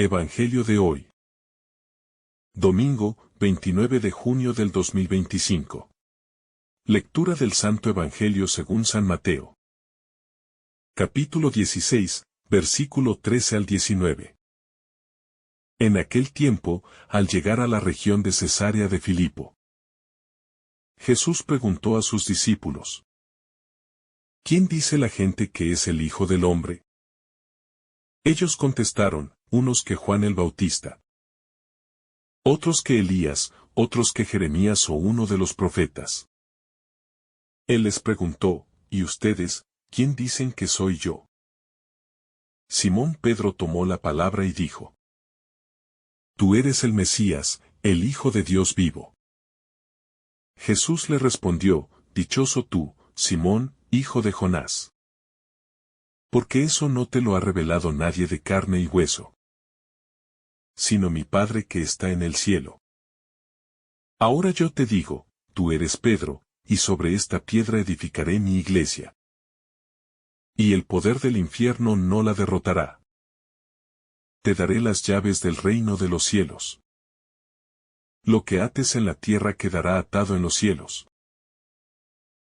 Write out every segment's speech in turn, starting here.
Evangelio de hoy. Domingo, 29 de junio del 2025. Lectura del Santo Evangelio según San Mateo. Capítulo 16, versículo 13 al 19. En aquel tiempo, al llegar a la región de Cesarea de Filipo, Jesús preguntó a sus discípulos: ¿Quién dice la gente que es el Hijo del Hombre? Ellos contestaron, unos que Juan el Bautista, otros que Elías, otros que Jeremías o uno de los profetas. Él les preguntó: ¿Y ustedes, quién dicen que soy yo? Simón Pedro tomó la palabra y dijo: Tú eres el Mesías, el Hijo de Dios vivo. Jesús le respondió: Dichoso tú, Simón, hijo de Jonás. Porque eso no te lo ha revelado nadie de carne y hueso, sino mi Padre que está en el cielo. Ahora yo te digo, tú eres Pedro, y sobre esta piedra edificaré mi iglesia. Y el poder del infierno no la derrotará. Te daré las llaves del reino de los cielos. Lo que ates en la tierra quedará atado en los cielos.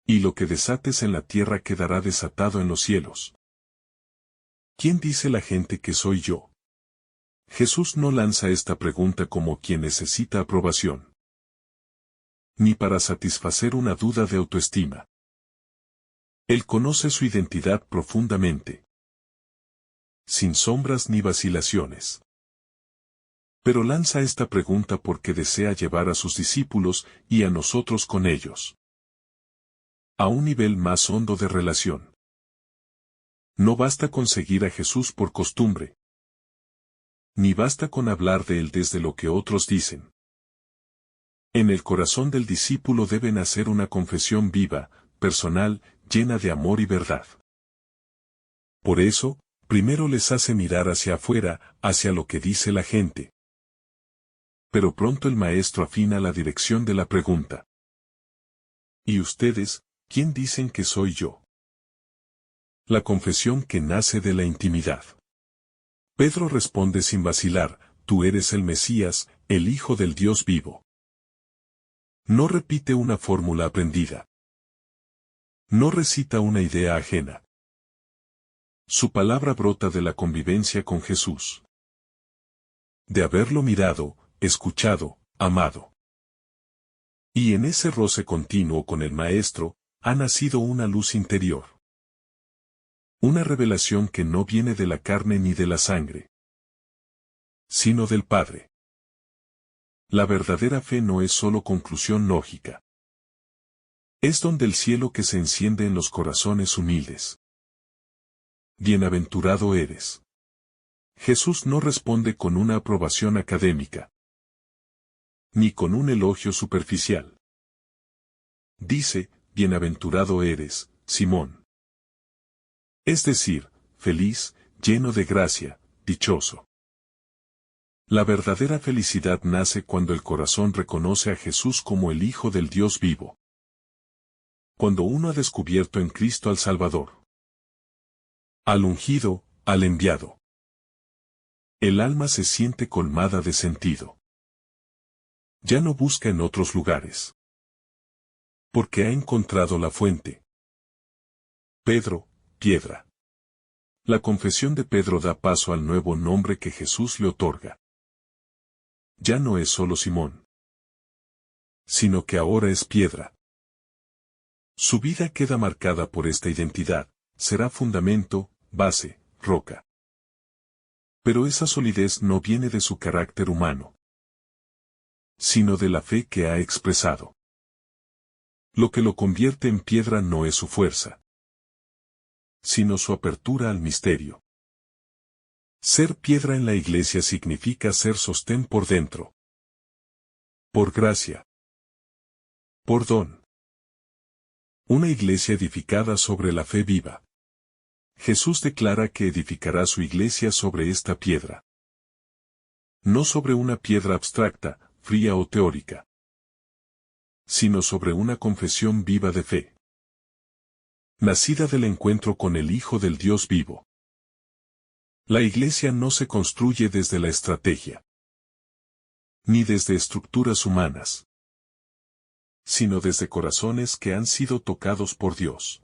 Y lo que desates en la tierra quedará desatado en los cielos. ¿Quién dice la gente que soy yo? Jesús no lanza esta pregunta como quien necesita aprobación, ni para satisfacer una duda de autoestima. Él conoce su identidad profundamente, sin sombras ni vacilaciones. Pero lanza esta pregunta porque desea llevar a sus discípulos y a nosotros con ellos a un nivel más hondo de relación. No basta con seguir a Jesús por costumbre, ni basta con hablar de él desde lo que otros dicen. En el corazón del discípulo debe nacer una confesión viva, personal, llena de amor y verdad. Por eso, primero les hace mirar hacia afuera, hacia lo que dice la gente. Pero pronto el maestro afina la dirección de la pregunta. ¿Y ustedes, quién dicen que soy yo? La confesión que nace de la intimidad. Pedro responde sin vacilar: Tú eres el Mesías, el Hijo del Dios vivo. No repite una fórmula aprendida. No recita una idea ajena. Su palabra brota de la convivencia con Jesús, de haberlo mirado, escuchado, amado. Y en ese roce continuo con el Maestro, ha nacido una luz interior. Una revelación que no viene de la carne ni de la sangre, sino del Padre. La verdadera fe no es solo conclusión lógica. Es don del cielo que se enciende en los corazones humildes. Bienaventurado eres. Jesús no responde con una aprobación académica, ni con un elogio superficial. Dice: Bienaventurado eres, Simón. Es decir, feliz, lleno de gracia, dichoso. La verdadera felicidad nace cuando el corazón reconoce a Jesús como el Hijo del Dios vivo. Cuando uno ha descubierto en Cristo al Salvador, al ungido, al enviado. El alma se siente colmada de sentido. Ya no busca en otros lugares, porque ha encontrado la fuente. Pedro, piedra. La confesión de Pedro da paso al nuevo nombre que Jesús le otorga. Ya no es solo Simón, sino que ahora es piedra. Su vida queda marcada por esta identidad, será fundamento, base, roca. Pero esa solidez no viene de su carácter humano, sino de la fe que ha expresado. Lo que lo convierte en piedra no es su fuerza, sino su apertura al misterio. Ser piedra en la iglesia significa ser sostén por dentro, por gracia, por don. Una iglesia edificada sobre la fe viva. Jesús declara que edificará su iglesia sobre esta piedra. No sobre una piedra abstracta, fría o teórica, sino sobre una confesión viva de fe, nacida del encuentro con el Hijo del Dios vivo. La iglesia no se construye desde la estrategia, ni desde estructuras humanas, sino desde corazones que han sido tocados por Dios.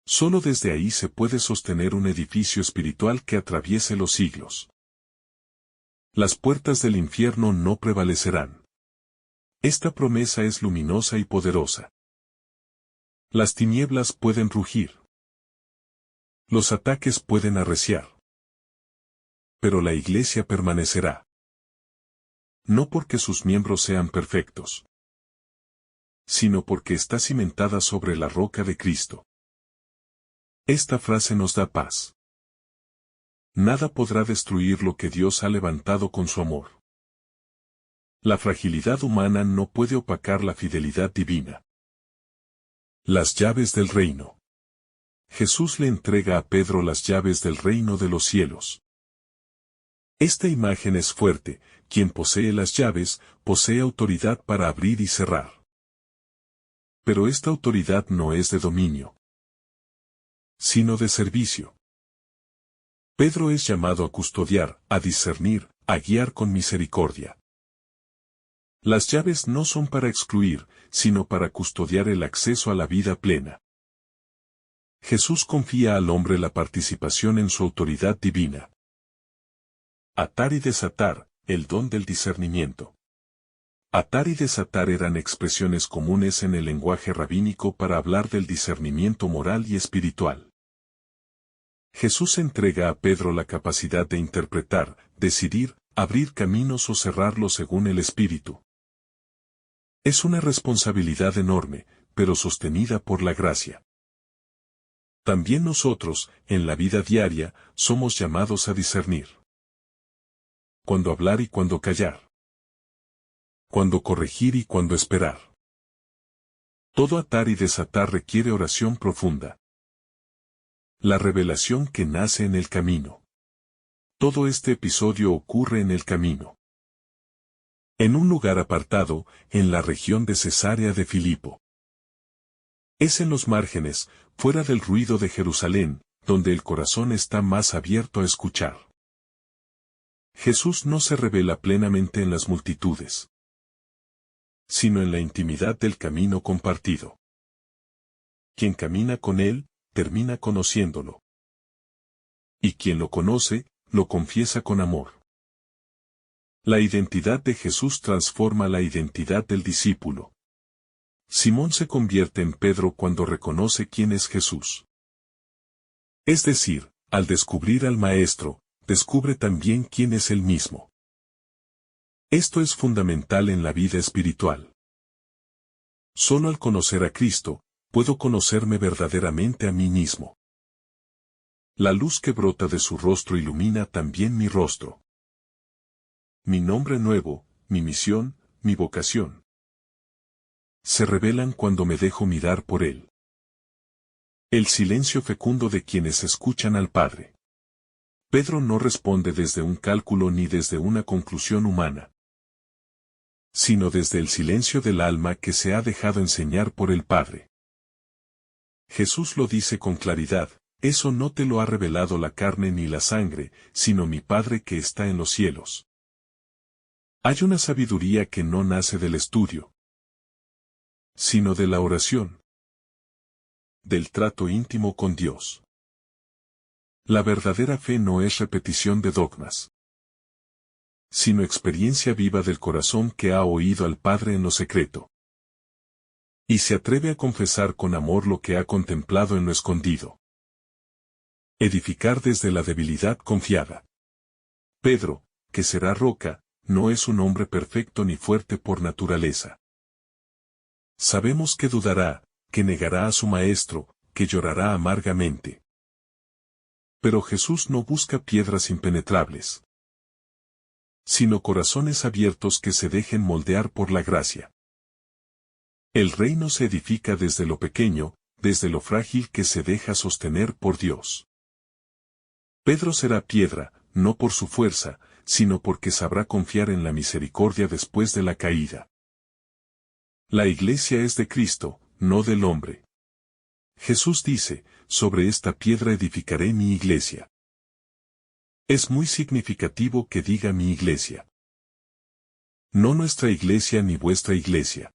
Solo desde ahí se puede sostener un edificio espiritual que atraviese los siglos. Las puertas del infierno no prevalecerán. Esta promesa es luminosa y poderosa. Las tinieblas pueden rugir. Los ataques pueden arreciar. Pero la iglesia permanecerá. No porque sus miembros sean perfectos, sino porque está cimentada sobre la roca de Cristo. Esta frase nos da paz. Nada podrá destruir lo que Dios ha levantado con su amor. La fragilidad humana no puede opacar la fidelidad divina. Las llaves del reino. Jesús le entrega a Pedro las llaves del reino de los cielos. Esta imagen es fuerte: quien posee las llaves, posee autoridad para abrir y cerrar. Pero esta autoridad no es de dominio, sino de servicio. Pedro es llamado a custodiar, a discernir, a guiar con misericordia. Las llaves no son para excluir, sino para custodiar el acceso a la vida plena. Jesús confía al hombre la participación en su autoridad divina. Atar y desatar, el don del discernimiento. Atar y desatar eran expresiones comunes en el lenguaje rabínico para hablar del discernimiento moral y espiritual. Jesús entrega a Pedro la capacidad de interpretar, decidir, abrir caminos o cerrarlos según el Espíritu. Es una responsabilidad enorme, pero sostenida por la gracia. También nosotros, en la vida diaria, somos llamados a discernir. Cuándo hablar y cuándo callar. Cuándo corregir y cuándo esperar. Todo atar y desatar requiere oración profunda. La revelación que nace en el camino. Todo este episodio ocurre en el camino. En un lugar apartado, en la región de Cesarea de Filipo. Es en los márgenes, fuera del ruido de Jerusalén, donde el corazón está más abierto a escuchar. Jesús no se revela plenamente en las multitudes, sino en la intimidad del camino compartido. Quien camina con Él, termina conociéndolo. Y quien lo conoce, lo confiesa con amor. La identidad de Jesús transforma la identidad del discípulo. Simón se convierte en Pedro cuando reconoce quién es Jesús. Es decir, al descubrir al Maestro, descubre también quién es él mismo. Esto es fundamental en la vida espiritual. Solo al conocer a Cristo, puedo conocerme verdaderamente a mí mismo. La luz que brota de su rostro ilumina también mi rostro. Mi nombre nuevo, mi misión, mi vocación se revelan cuando me dejo mirar por Él. El silencio fecundo de quienes escuchan al Padre. Pedro no responde desde un cálculo ni desde una conclusión humana, sino desde el silencio del alma que se ha dejado enseñar por el Padre. Jesús lo dice con claridad: eso no te lo ha revelado la carne ni la sangre, sino mi Padre que está en los cielos. Hay una sabiduría que no nace del estudio, sino de la oración, del trato íntimo con Dios. La verdadera fe no es repetición de dogmas, sino experiencia viva del corazón que ha oído al Padre en lo secreto, y se atreve a confesar con amor lo que ha contemplado en lo escondido. Edificar desde la debilidad confiada. Pedro, que será roca, no es un hombre perfecto ni fuerte por naturaleza. Sabemos que dudará, que negará a su Maestro, que llorará amargamente. Pero Jesús no busca piedras impenetrables, sino corazones abiertos que se dejen moldear por la gracia. El reino se edifica desde lo pequeño, desde lo frágil que se deja sostener por Dios. Pedro será piedra, no por su fuerza, sino porque sabrá confiar en la misericordia después de la caída. La iglesia es de Cristo, no del hombre. Jesús dice: sobre esta piedra edificaré mi iglesia. Es muy significativo que diga mi iglesia. No nuestra iglesia ni vuestra iglesia.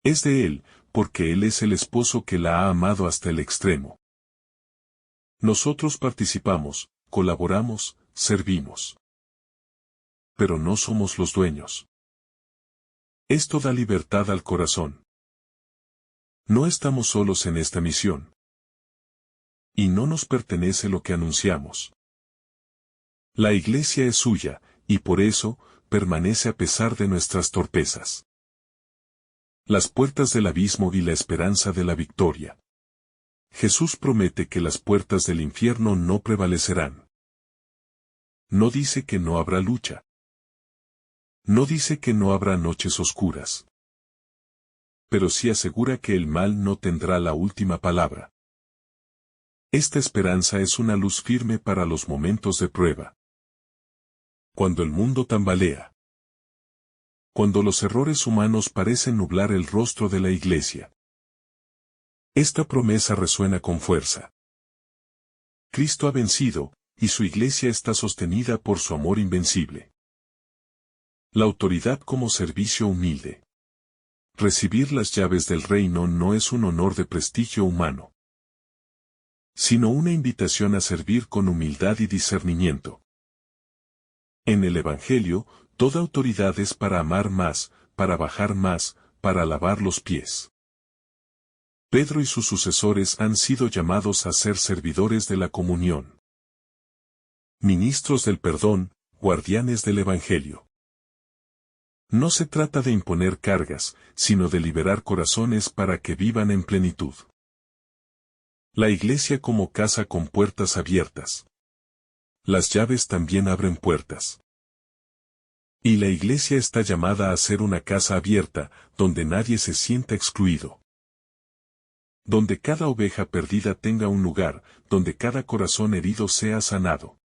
Es de Él, porque Él es el esposo que la ha amado hasta el extremo. Nosotros participamos, colaboramos, servimos. Pero no somos los dueños. Esto da libertad al corazón. No estamos solos en esta misión. Y no nos pertenece lo que anunciamos. La iglesia es suya, y por eso, permanece a pesar de nuestras torpezas. Las puertas del abismo y la esperanza de la victoria. Jesús promete que las puertas del infierno no prevalecerán. No dice que no habrá lucha. No dice que no habrá noches oscuras. Pero sí asegura que el mal no tendrá la última palabra. Esta esperanza es una luz firme para los momentos de prueba. Cuando el mundo tambalea. Cuando los errores humanos parecen nublar el rostro de la iglesia. Esta promesa resuena con fuerza. Cristo ha vencido, y su iglesia está sostenida por su amor invencible. La autoridad como servicio humilde. Recibir las llaves del reino no es un honor de prestigio humano, sino una invitación a servir con humildad y discernimiento. En el Evangelio, toda autoridad es para amar más, para bajar más, para lavar los pies. Pedro y sus sucesores han sido llamados a ser servidores de la comunión. Ministros del perdón, guardianes del Evangelio. No se trata de imponer cargas, sino de liberar corazones para que vivan en plenitud. La iglesia como casa con puertas abiertas. Las llaves también abren puertas. Y la iglesia está llamada a ser una casa abierta, donde nadie se sienta excluido. Donde cada oveja perdida tenga un lugar, donde cada corazón herido sea sanado.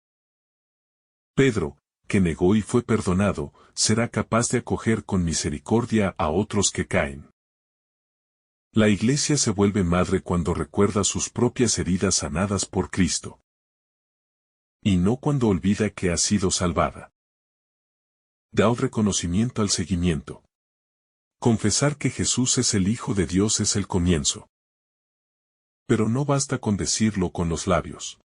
Pedro, que negó y fue perdonado, será capaz de acoger con misericordia a otros que caen. La iglesia se vuelve madre cuando recuerda sus propias heridas sanadas por Cristo. Y no cuando olvida que ha sido salvada. Da un reconocimiento al seguimiento. Confesar que Jesús es el Hijo de Dios es el comienzo. Pero no basta con decirlo con los labios.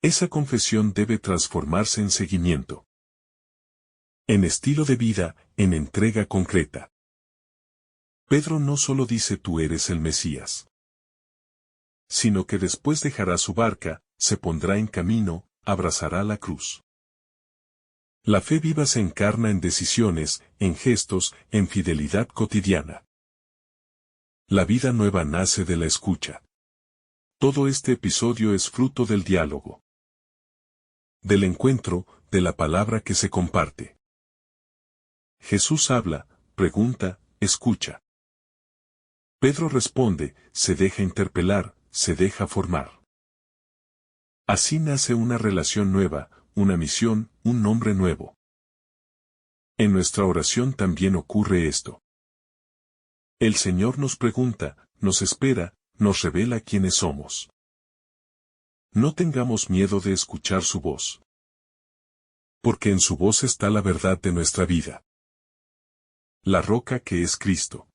Esa confesión debe transformarse en seguimiento. En estilo de vida, en entrega concreta. Pedro no solo dice tú eres el Mesías, sino que después dejará su barca, se pondrá en camino, abrazará la cruz. La fe viva se encarna en decisiones, en gestos, en fidelidad cotidiana. La vida nueva nace de la escucha. Todo este episodio es fruto del diálogo. Del encuentro, de la palabra que se comparte. Jesús habla, pregunta, escucha. Pedro responde, se deja interpelar, se deja formar. Así nace una relación nueva, una misión, un nombre nuevo. En nuestra oración también ocurre esto. El Señor nos pregunta, nos espera, nos revela quiénes somos. No tengamos miedo de escuchar su voz. Porque en su voz está la verdad de nuestra vida. La roca que es Cristo.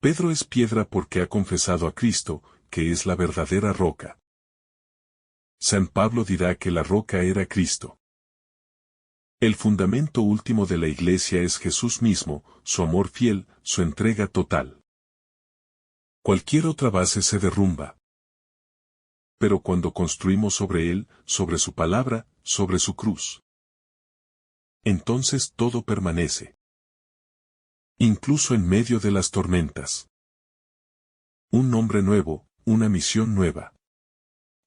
Pedro es piedra porque ha confesado a Cristo, que es la verdadera roca. San Pablo dirá que la roca era Cristo. El fundamento último de la iglesia es Jesús mismo, su amor fiel, su entrega total. Cualquier otra base se derrumba. Pero cuando construimos sobre Él, sobre su palabra, sobre su cruz, entonces todo permanece. Incluso en medio de las tormentas. Un nombre nuevo, una misión nueva.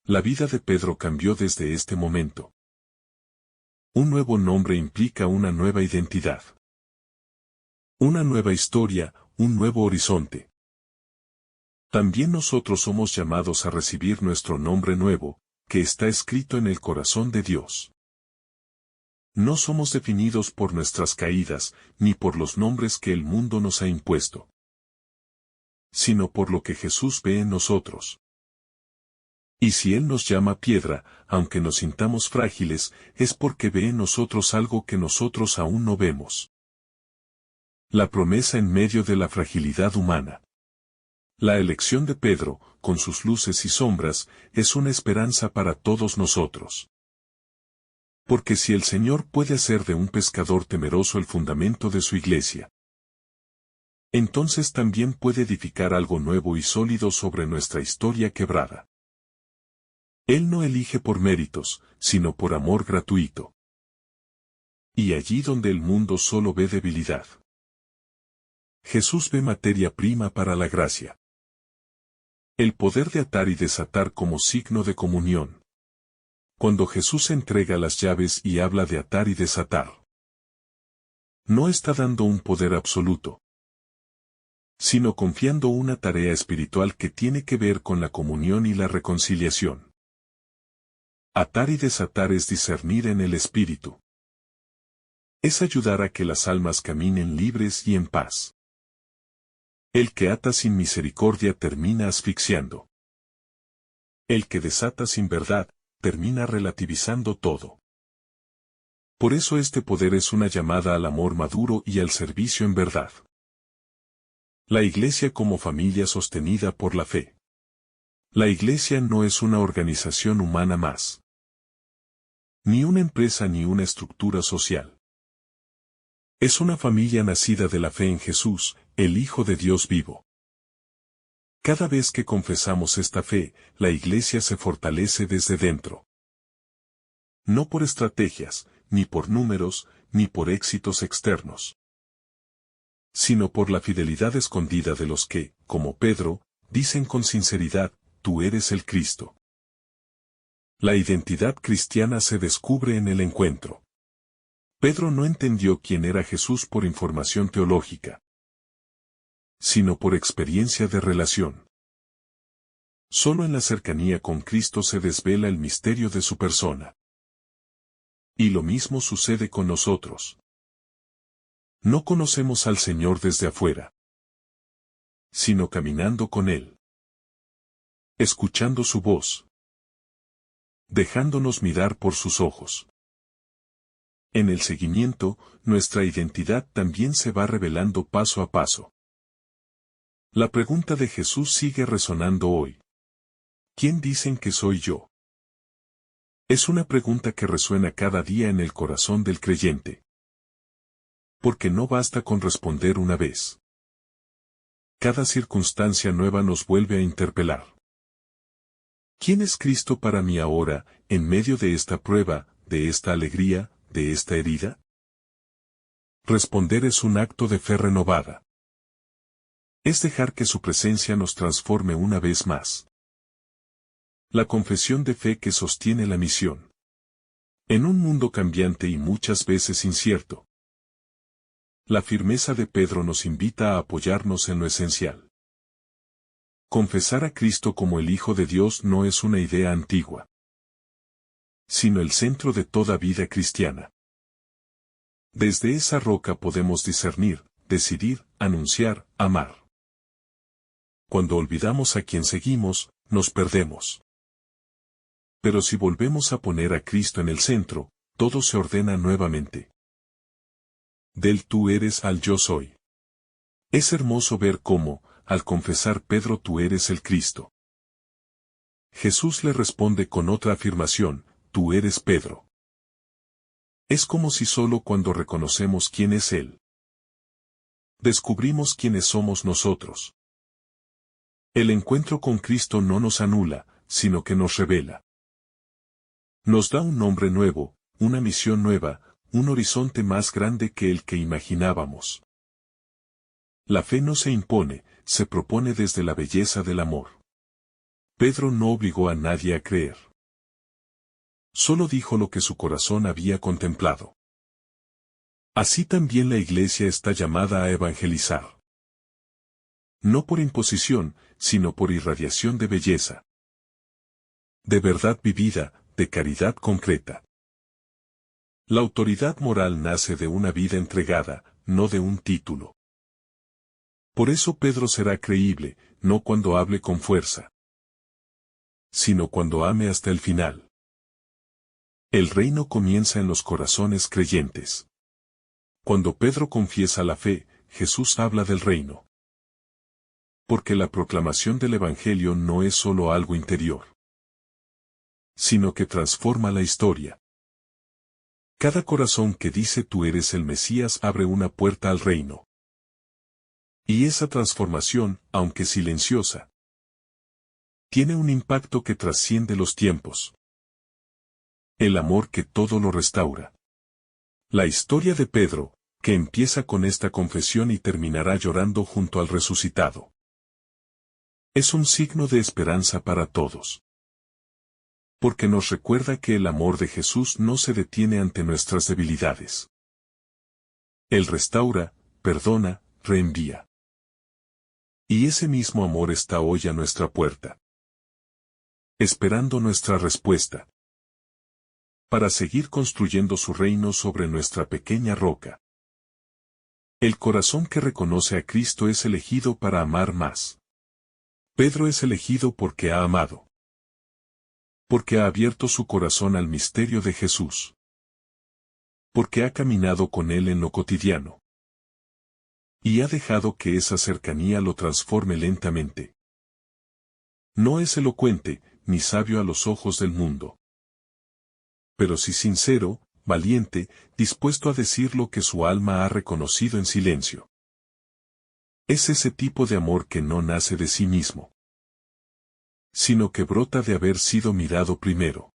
La vida de Pedro cambió desde este momento. Un nuevo nombre implica una nueva identidad. Una nueva historia, un nuevo horizonte. También nosotros somos llamados a recibir nuestro nombre nuevo, que está escrito en el corazón de Dios. No somos definidos por nuestras caídas, ni por los nombres que el mundo nos ha impuesto, sino por lo que Jesús ve en nosotros. Y si Él nos llama piedra, aunque nos sintamos frágiles, es porque ve en nosotros algo que nosotros aún no vemos. La promesa en medio de la fragilidad humana. La elección de Pedro, con sus luces y sombras, es una esperanza para todos nosotros. Porque si el Señor puede hacer de un pescador temeroso el fundamento de su iglesia, entonces también puede edificar algo nuevo y sólido sobre nuestra historia quebrada. Él no elige por méritos, sino por amor gratuito. Y allí donde el mundo solo ve debilidad, Jesús ve materia prima para la gracia. El poder de atar y desatar como signo de comunión. Cuando Jesús entrega las llaves y habla de atar y desatar, no está dando un poder absoluto, sino confiando una tarea espiritual que tiene que ver con la comunión y la reconciliación. Atar y desatar es discernir en el espíritu. Es ayudar a que las almas caminen libres y en paz. El que ata sin misericordia termina asfixiando. El que desata sin verdad, termina relativizando todo. Por eso este poder es una llamada al amor maduro y al servicio en verdad. La Iglesia como familia sostenida por la fe. La Iglesia no es una organización humana más. Ni una empresa ni una estructura social. Es una familia nacida de la fe en Jesús, el Hijo de Dios vivo. Cada vez que confesamos esta fe, la Iglesia se fortalece desde dentro. No por estrategias, ni por números, ni por éxitos externos, sino por la fidelidad escondida de los que, como Pedro, dicen con sinceridad, tú eres el Cristo. La identidad cristiana se descubre en el encuentro. Pedro no entendió quién era Jesús por información teológica, sino por experiencia de relación. Solo en la cercanía con Cristo se desvela el misterio de su persona. Y lo mismo sucede con nosotros. No conocemos al Señor desde afuera, sino caminando con Él, escuchando su voz, dejándonos mirar por sus ojos. En el seguimiento, nuestra identidad también se va revelando paso a paso. La pregunta de Jesús sigue resonando hoy. ¿Quién dicen que soy yo? Es una pregunta que resuena cada día en el corazón del creyente. Porque no basta con responder una vez. Cada circunstancia nueva nos vuelve a interpelar. ¿Quién es Cristo para mí ahora, en medio de esta prueba, de esta alegría, de esta herida? Responder es un acto de fe renovada. Es dejar que su presencia nos transforme una vez más. La confesión de fe que sostiene la misión. En un mundo cambiante y muchas veces incierto, la firmeza de Pedro nos invita a apoyarnos en lo esencial. Confesar a Cristo como el Hijo de Dios no es una idea antigua, sino el centro de toda vida cristiana. Desde esa roca podemos discernir, decidir, anunciar, amar. Cuando olvidamos a quien seguimos, nos perdemos. Pero si volvemos a poner a Cristo en el centro, todo se ordena nuevamente. Del tú eres al yo soy. Es hermoso ver cómo, al confesar Pedro tú eres el Cristo, Jesús le responde con otra afirmación, tú eres Pedro. Es como si solo cuando reconocemos quién es Él, descubrimos quiénes somos nosotros. El encuentro con Cristo no nos anula, sino que nos revela. Nos da un nombre nuevo, una misión nueva, un horizonte más grande que el que imaginábamos. La fe no se impone, se propone desde la belleza del amor. Pedro no obligó a nadie a creer. Solo dijo lo que su corazón había contemplado. Así también la Iglesia está llamada a evangelizar. No por imposición, sino por irradiación de belleza. De verdad vivida, de caridad concreta. La autoridad moral nace de una vida entregada, no de un título. Por eso Pedro será creíble, no cuando hable con fuerza, sino cuando ame hasta el final. El reino comienza en los corazones creyentes. Cuando Pedro confiesa la fe, Jesús habla del reino. Porque la proclamación del Evangelio no es solo algo interior, sino que transforma la historia. Cada corazón que dice tú eres el Mesías abre una puerta al reino. Y esa transformación, aunque silenciosa, tiene un impacto que trasciende los tiempos. El amor que todo lo restaura. La historia de Pedro, que empieza con esta confesión y terminará llorando junto al resucitado, es un signo de esperanza para todos. Porque nos recuerda que el amor de Jesús no se detiene ante nuestras debilidades. Él restaura, perdona, reenvía. Y ese mismo amor está hoy a nuestra puerta, esperando nuestra respuesta, para seguir construyendo su reino sobre nuestra pequeña roca. El corazón que reconoce a Cristo es elegido para amar más. Pedro es elegido porque ha amado. Porque ha abierto su corazón al misterio de Jesús. Porque ha caminado con Él en lo cotidiano. Y ha dejado que esa cercanía lo transforme lentamente. No es elocuente, ni sabio a los ojos del mundo. Pero sí sincero, valiente, dispuesto a decir lo que su alma ha reconocido en silencio. Es ese tipo de amor que no nace de sí mismo, sino que brota de haber sido mirado primero.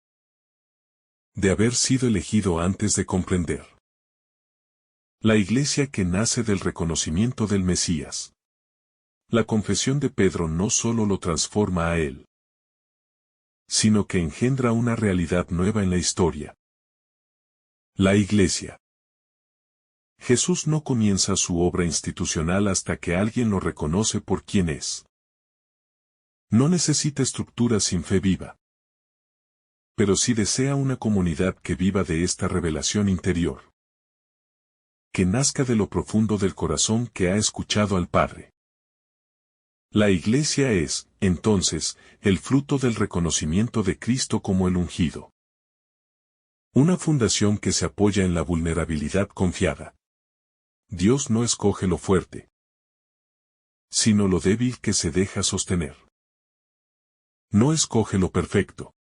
De haber sido elegido antes de comprender. La iglesia que nace del reconocimiento del Mesías. La confesión de Pedro no solo lo transforma a él, sino que engendra una realidad nueva en la historia. La iglesia. Jesús no comienza su obra institucional hasta que alguien lo reconoce por quien es. No necesita estructuras sin fe viva. Pero sí desea una comunidad que viva de esta revelación interior. Que nazca de lo profundo del corazón que ha escuchado al Padre. La iglesia es, entonces, el fruto del reconocimiento de Cristo como el ungido. Una fundación que se apoya en la vulnerabilidad confiada. Dios no escoge lo fuerte, sino lo débil que se deja sostener. No escoge lo perfecto,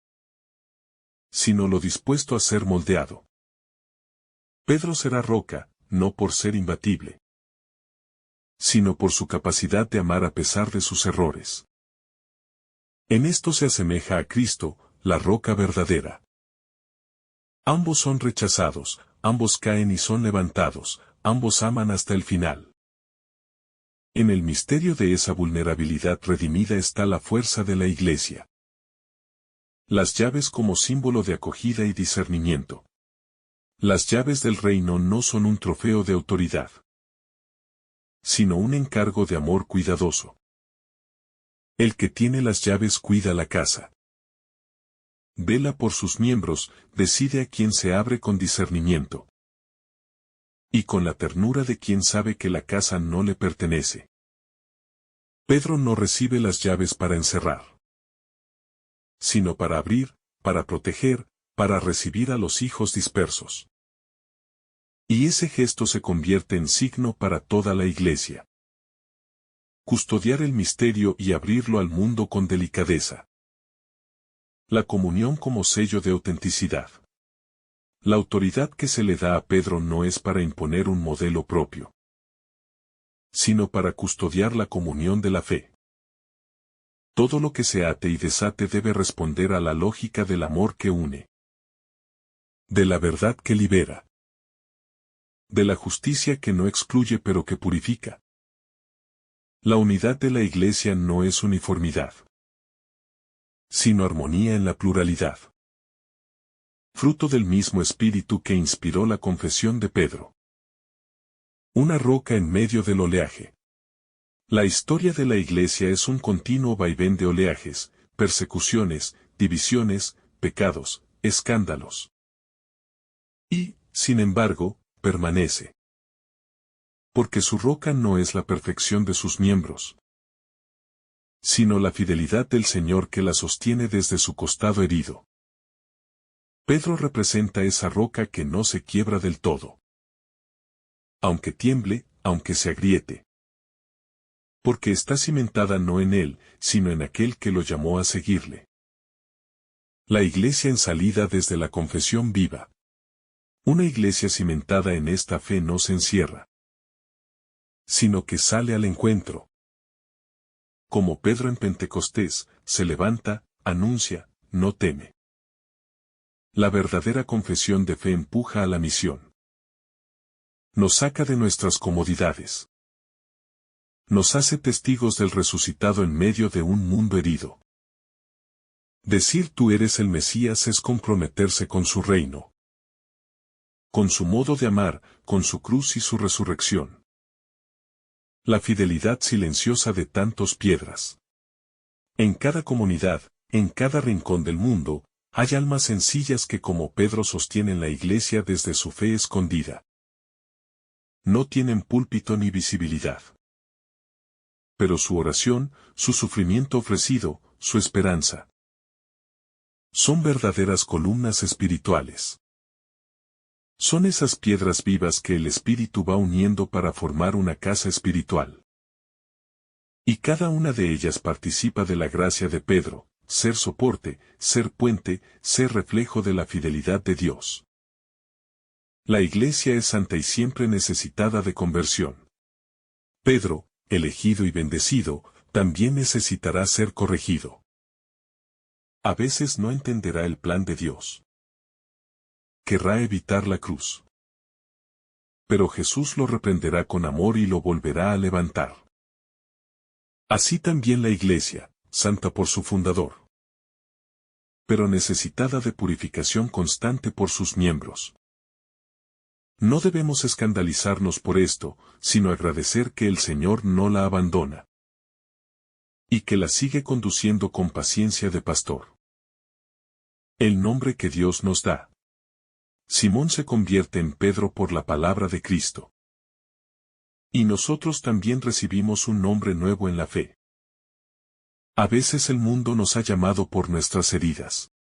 sino lo dispuesto a ser moldeado. Pedro será roca, no por ser imbatible, sino por su capacidad de amar a pesar de sus errores. En esto se asemeja a Cristo, la roca verdadera. Ambos son rechazados, ambos caen y son levantados, ambos aman hasta el final. En el misterio de esa vulnerabilidad redimida está la fuerza de la iglesia. Las llaves como símbolo de acogida y discernimiento. Las llaves del reino no son un trofeo de autoridad, sino un encargo de amor cuidadoso. El que tiene las llaves cuida la casa. Vela por sus miembros, decide a quién se abre con discernimiento. Y con la ternura de quien sabe que la casa no le pertenece. Pedro no recibe las llaves para encerrar, sino para abrir, para proteger, para recibir a los hijos dispersos. Y ese gesto se convierte en signo para toda la iglesia. Custodiar el misterio y abrirlo al mundo con delicadeza. La comunión como sello de autenticidad. La autoridad que se le da a Pedro no es para imponer un modelo propio, sino para custodiar la comunión de la fe. Todo lo que se ate y desate debe responder a la lógica del amor que une, de la verdad que libera, de la justicia que no excluye pero que purifica. La unidad de la iglesia no es uniformidad, sino armonía en la pluralidad. Fruto del mismo espíritu que inspiró la confesión de Pedro. Una roca en medio del oleaje. La historia de la iglesia es un continuo vaivén de oleajes, persecuciones, divisiones, pecados, escándalos. Y, sin embargo, permanece. Porque su roca no es la perfección de sus miembros, sino la fidelidad del Señor que la sostiene desde su costado herido. Pedro representa esa roca que no se quiebra del todo. Aunque tiemble, aunque se agriete. Porque está cimentada no en él, sino en aquel que lo llamó a seguirle. La iglesia en salida desde la confesión viva. Una iglesia cimentada en esta fe no se encierra, sino que sale al encuentro. Como Pedro en Pentecostés, se levanta, anuncia, no teme. La verdadera confesión de fe empuja a la misión. Nos saca de nuestras comodidades. Nos hace testigos del resucitado en medio de un mundo herido. Decir tú eres el Mesías es comprometerse con su reino. Con su modo de amar, con su cruz y su resurrección. La fidelidad silenciosa de tantos piedras. En cada comunidad, en cada rincón del mundo, hay almas sencillas que como Pedro sostienen la iglesia desde su fe escondida. No tienen púlpito ni visibilidad. Pero su oración, su sufrimiento ofrecido, su esperanza. Son verdaderas columnas espirituales. Son esas piedras vivas que el Espíritu va uniendo para formar una casa espiritual. Y cada una de ellas participa de la gracia de Pedro, ser soporte, ser puente, ser reflejo de la fidelidad de Dios. La iglesia es santa y siempre necesitada de conversión. Pedro, elegido y bendecido, también necesitará ser corregido. A veces no entenderá el plan de Dios. Querrá evitar la cruz. Pero Jesús lo reprenderá con amor y lo volverá a levantar. Así también la iglesia, santa por su fundador. Pero necesitada de purificación constante por sus miembros. No debemos escandalizarnos por esto, sino agradecer que el Señor no la abandona. Y que la sigue conduciendo con paciencia de pastor. El nombre que Dios nos da. Simón se convierte en Pedro por la palabra de Cristo. Y nosotros también recibimos un nombre nuevo en la fe. A veces el mundo nos ha llamado por nuestras heridas.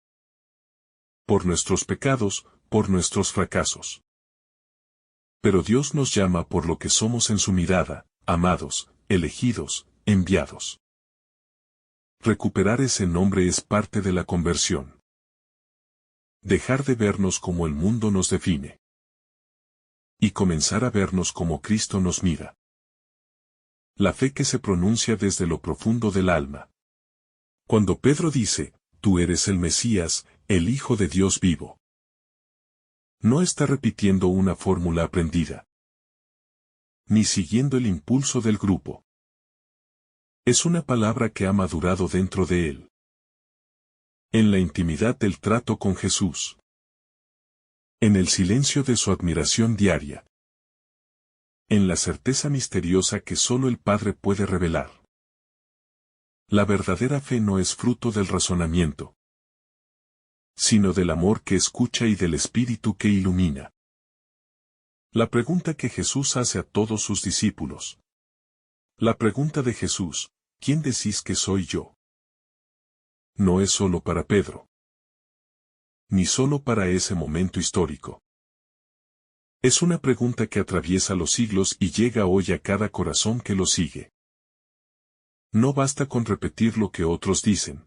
Por nuestros pecados, por nuestros fracasos. Pero Dios nos llama por lo que somos en su mirada, amados, elegidos, enviados. Recuperar ese nombre es parte de la conversión. Dejar de vernos como el mundo nos define. Y comenzar a vernos como Cristo nos mira. La fe que se pronuncia desde lo profundo del alma. Cuando Pedro dice, tú eres el Mesías, el Hijo de Dios vivo. No está repitiendo una fórmula aprendida. Ni siguiendo el impulso del grupo. Es una palabra que ha madurado dentro de él. En la intimidad del trato con Jesús. En el silencio de su admiración diaria. En la certeza misteriosa que solo el Padre puede revelar. La verdadera fe no es fruto del razonamiento, sino del amor que escucha y del Espíritu que ilumina. La pregunta que Jesús hace a todos sus discípulos. La pregunta de Jesús, ¿quién decís que soy yo? No es solo para Pedro. Ni solo para ese momento histórico. Es una pregunta que atraviesa los siglos y llega hoy a cada corazón que lo sigue. No basta con repetir lo que otros dicen.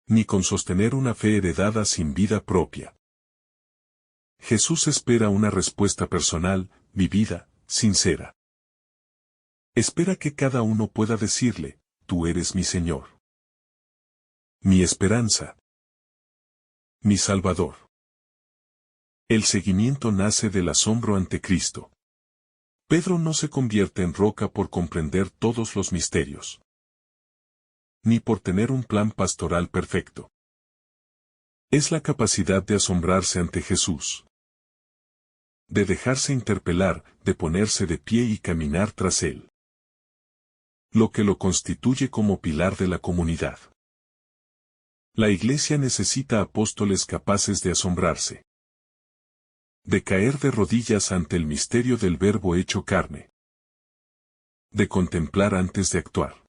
Ni con sostener una fe heredada sin vida propia. Jesús espera una respuesta personal, vivida, sincera. Espera que cada uno pueda decirle, tú eres mi Señor. Mi esperanza. Mi Salvador. El seguimiento nace del asombro ante Cristo. Pedro no se convierte en roca por comprender todos los misterios. Ni por tener un plan pastoral perfecto. Es la capacidad de asombrarse ante Jesús. De dejarse interpelar, de ponerse de pie y caminar tras él. Lo que lo constituye como pilar de la comunidad. La iglesia necesita apóstoles capaces de asombrarse. De caer de rodillas ante el misterio del Verbo hecho carne. De contemplar antes de actuar.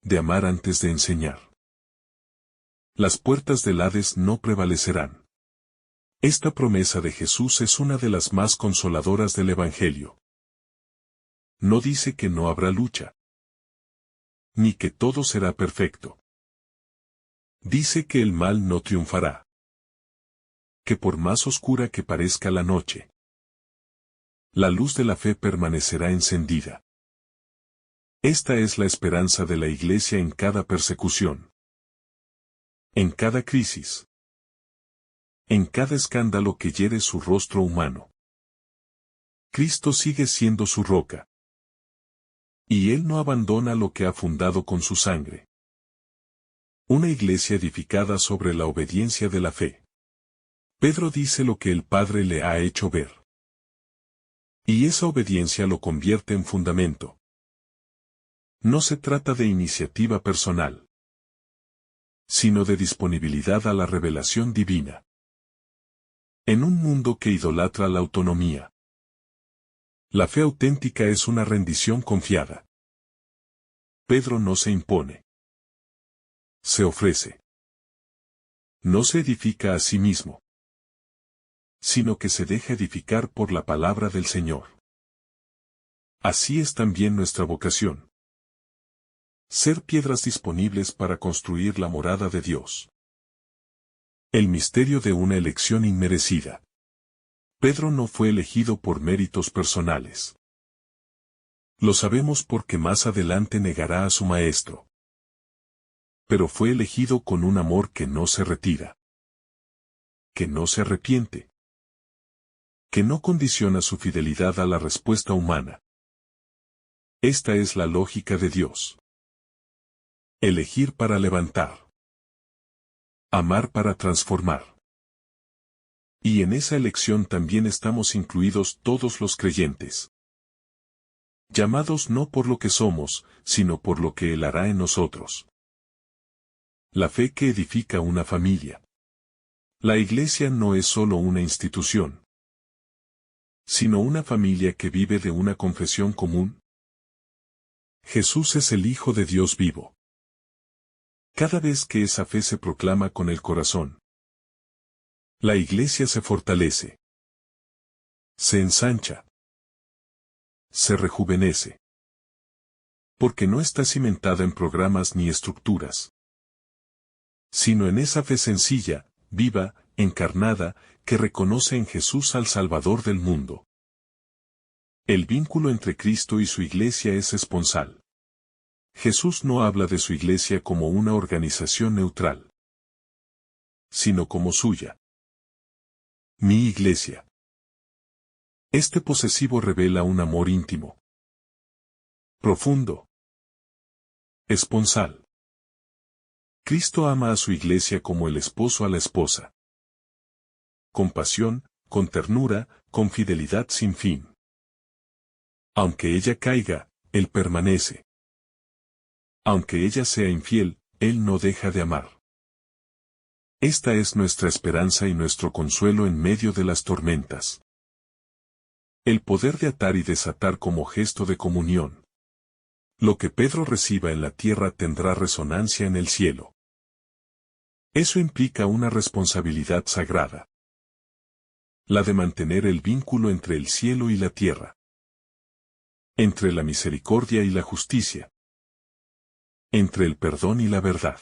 de amar antes de enseñar. Las puertas del Hades no prevalecerán. Esta promesa de Jesús es una de las más consoladoras del Evangelio. No dice que no habrá lucha, ni que todo será perfecto. Dice que el mal no triunfará, que por más oscura que parezca la noche, la luz de la fe permanecerá encendida. Esta es la esperanza de la Iglesia en cada persecución, en cada crisis, en cada escándalo que hiere su rostro humano. Cristo sigue siendo su roca, y Él no abandona lo que ha fundado con su sangre. Una iglesia edificada sobre la obediencia de la fe. Pedro dice lo que el Padre le ha hecho ver. Y esa obediencia lo convierte en fundamento. No se trata de iniciativa personal, sino de disponibilidad a la revelación divina. En un mundo que idolatra la autonomía, la fe auténtica es una rendición confiada. Pedro no se impone. Se ofrece. No se edifica a sí mismo, sino que se deja edificar por la palabra del Señor. Así es también nuestra vocación. Ser piedras disponibles para construir la morada de Dios. El misterio de una elección inmerecida. Pedro no fue elegido por méritos personales. Lo sabemos porque más adelante negará a su maestro. Pero fue elegido con un amor que no se retira, que no se arrepiente, que no condiciona su fidelidad a la respuesta humana. Esta es la lógica de Dios. Elegir para levantar. Amar para transformar. Y en esa elección también estamos incluidos todos los creyentes. Llamados no por lo que somos, sino por lo que Él hará en nosotros. La fe que edifica una familia. La Iglesia no es solo una institución, sino una familia que vive de una confesión común. Jesús es el Hijo de Dios vivo. Cada vez que esa fe se proclama con el corazón, la Iglesia se fortalece, se ensancha, se rejuvenece. Porque no está cimentada en programas ni estructuras, sino en esa fe sencilla, viva, encarnada, que reconoce en Jesús al Salvador del mundo. El vínculo entre Cristo y su Iglesia es esponsal. Jesús no habla de su Iglesia como una organización neutral, sino como suya. Mi Iglesia. Este posesivo revela un amor íntimo, profundo, esponsal. Cristo ama a su Iglesia como el esposo a la esposa. Con pasión, con ternura, con fidelidad sin fin. Aunque ella caiga, Él permanece. Aunque ella sea infiel, Él no deja de amar. Esta es nuestra esperanza y nuestro consuelo en medio de las tormentas. El poder de atar y desatar como gesto de comunión. Lo que Pedro reciba en la tierra tendrá resonancia en el cielo. Eso implica una responsabilidad sagrada. La de mantener el vínculo entre el cielo y la tierra. Entre la misericordia y la justicia. Entre el perdón y la verdad.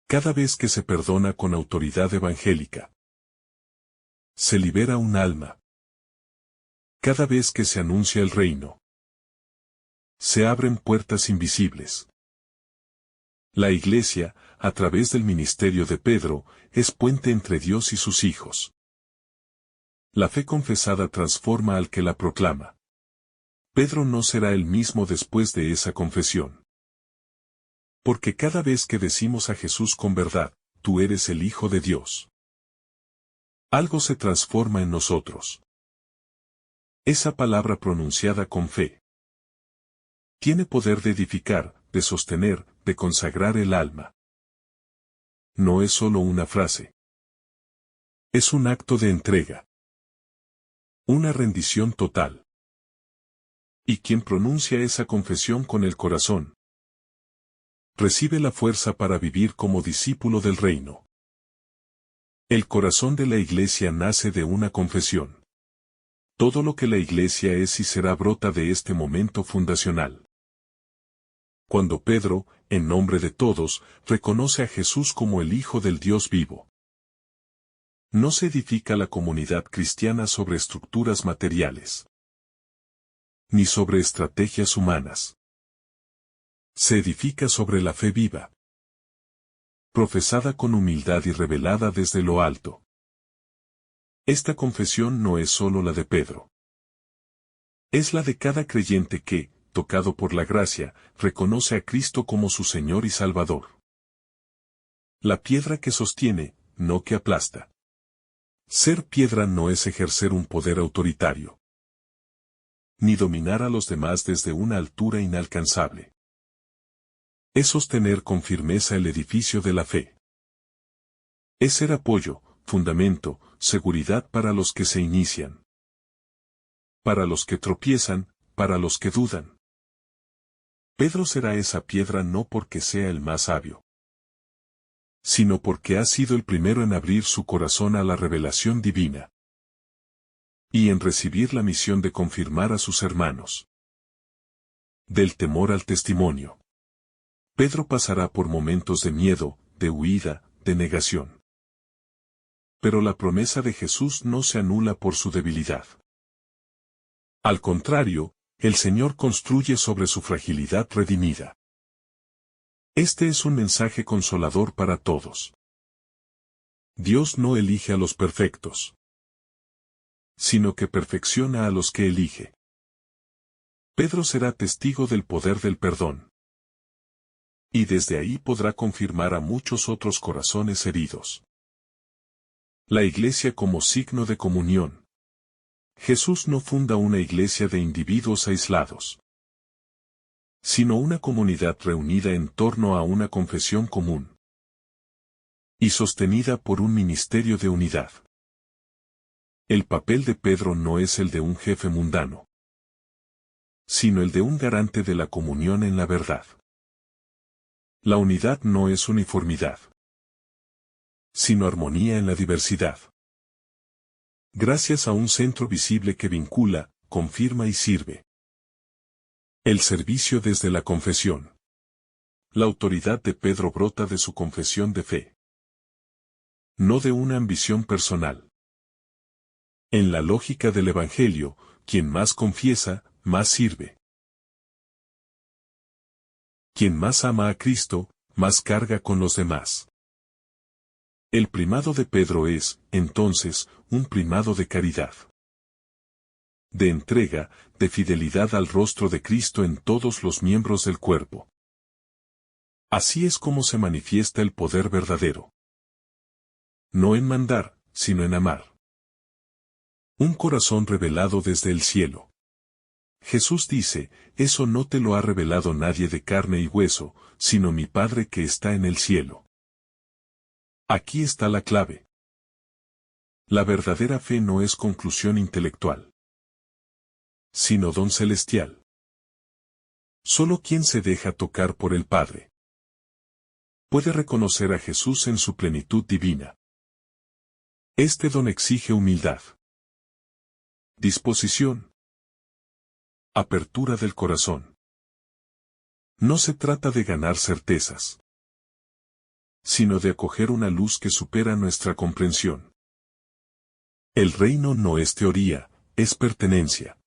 Cada vez que se perdona con autoridad evangélica, se libera un alma. Cada vez que se anuncia el reino, se abren puertas invisibles. La Iglesia, a través del ministerio de Pedro, es puente entre Dios y sus hijos. La fe confesada transforma al que la proclama. Pedro no será el mismo después de esa confesión. Porque cada vez que decimos a Jesús con verdad, tú eres el Hijo de Dios, algo se transforma en nosotros. Esa palabra pronunciada con fe tiene poder de edificar, de sostener, de consagrar el alma. No es solo una frase. Es un acto de entrega. Una rendición total. Y quien pronuncia esa confesión con el corazón, Recibe la fuerza para vivir como discípulo del reino. El corazón de la Iglesia nace de una confesión. Todo lo que la Iglesia es y será brota de este momento fundacional. Cuando Pedro, en nombre de todos, reconoce a Jesús como el Hijo del Dios vivo. No se edifica la comunidad cristiana sobre estructuras materiales, ni sobre estrategias humanas. Se edifica sobre la fe viva, profesada con humildad y revelada desde lo alto. Esta confesión no es solo la de Pedro. Es la de cada creyente que, tocado por la gracia, reconoce a Cristo como su Señor y Salvador. La piedra que sostiene, no que aplasta. Ser piedra no es ejercer un poder autoritario, ni dominar a los demás desde una altura inalcanzable. Es sostener con firmeza el edificio de la fe. Es ser apoyo, fundamento, seguridad para los que se inician, para los que tropiezan, para los que dudan. Pedro será esa piedra no porque sea el más sabio, sino porque ha sido el primero en abrir su corazón a la revelación divina y en recibir la misión de confirmar a sus hermanos. Del temor al testimonio. Pedro pasará por momentos de miedo, de huida, de negación. Pero la promesa de Jesús no se anula por su debilidad. Al contrario, el Señor construye sobre su fragilidad redimida. Este es un mensaje consolador para todos. Dios no elige a los perfectos, sino que perfecciona a los que elige. Pedro será testigo del poder del perdón. Y desde ahí podrá confirmar a muchos otros corazones heridos. La Iglesia como signo de comunión. Jesús no funda una iglesia de individuos aislados, sino una comunidad reunida en torno a una confesión común y sostenida por un ministerio de unidad. El papel de Pedro no es el de un jefe mundano, sino el de un garante de la comunión en la verdad. La unidad no es uniformidad, sino armonía en la diversidad. Gracias a un centro visible que vincula, confirma y sirve. El servicio desde la confesión. La autoridad de Pedro brota de su confesión de fe, no de una ambición personal. En la lógica del Evangelio, quien más confiesa, más sirve. Quien más ama a Cristo, más carga con los demás. El primado de Pedro es, entonces, un primado de caridad, de entrega, de fidelidad al rostro de Cristo en todos los miembros del cuerpo. Así es como se manifiesta el poder verdadero. No en mandar, sino en amar. Un corazón revelado desde el cielo. Jesús dice, eso no te lo ha revelado nadie de carne y hueso, sino mi Padre que está en el cielo. Aquí está la clave. La verdadera fe no es conclusión intelectual, sino don celestial. Solo quien se deja tocar por el Padre puede reconocer a Jesús en su plenitud divina. Este don exige humildad, disposición, apertura del corazón. No se trata de ganar certezas, sino de acoger una luz que supera nuestra comprensión. El reino no es teoría, es pertenencia.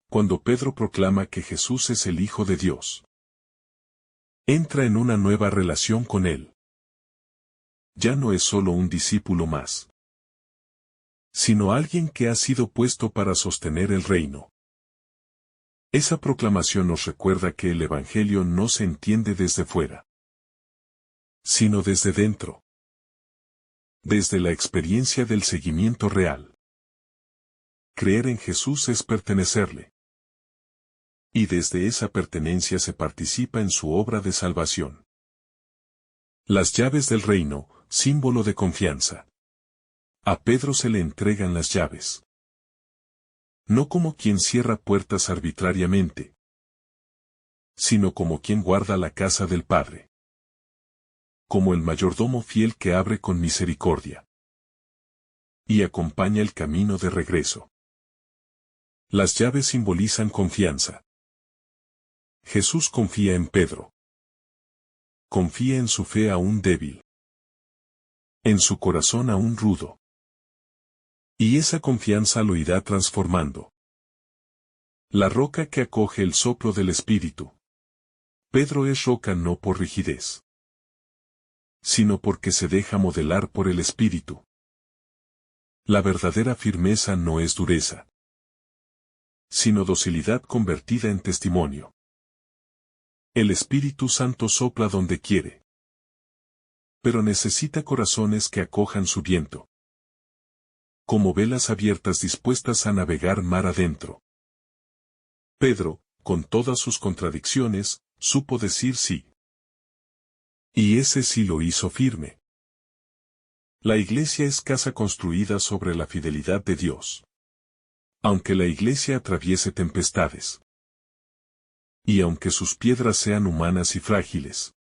Cuando Pedro proclama que Jesús es el Hijo de Dios, entra en una nueva relación con Él. Ya no es solo un discípulo más, sino alguien que ha sido puesto para sostener el reino. Esa proclamación nos recuerda que el Evangelio no se entiende desde fuera, sino desde dentro. Desde la experiencia del seguimiento real. Creer en Jesús es pertenecerle. Y desde esa pertenencia se participa en su obra de salvación. Las llaves del reino, símbolo de confianza. A Pedro se le entregan las llaves. No como quien cierra puertas arbitrariamente, sino como quien guarda la casa del Padre. Como el mayordomo fiel que abre con misericordia y acompaña el camino de regreso. Las llaves simbolizan confianza. Jesús confía en Pedro. Confía en su fe aún débil. En su corazón aún rudo. Y esa confianza lo irá transformando. La roca que acoge el soplo del Espíritu. Pedro es roca no por rigidez, sino porque se deja modelar por el Espíritu. La verdadera firmeza no es dureza, sino docilidad convertida en testimonio. El Espíritu Santo sopla donde quiere, pero necesita corazones que acojan su viento. Como velas abiertas dispuestas a navegar mar adentro. Pedro, con todas sus contradicciones, supo decir sí. Y ese sí lo hizo firme. La iglesia es casa construida sobre la fidelidad de Dios. Aunque la iglesia atraviese tempestades. Y aunque sus piedras sean humanas y frágiles.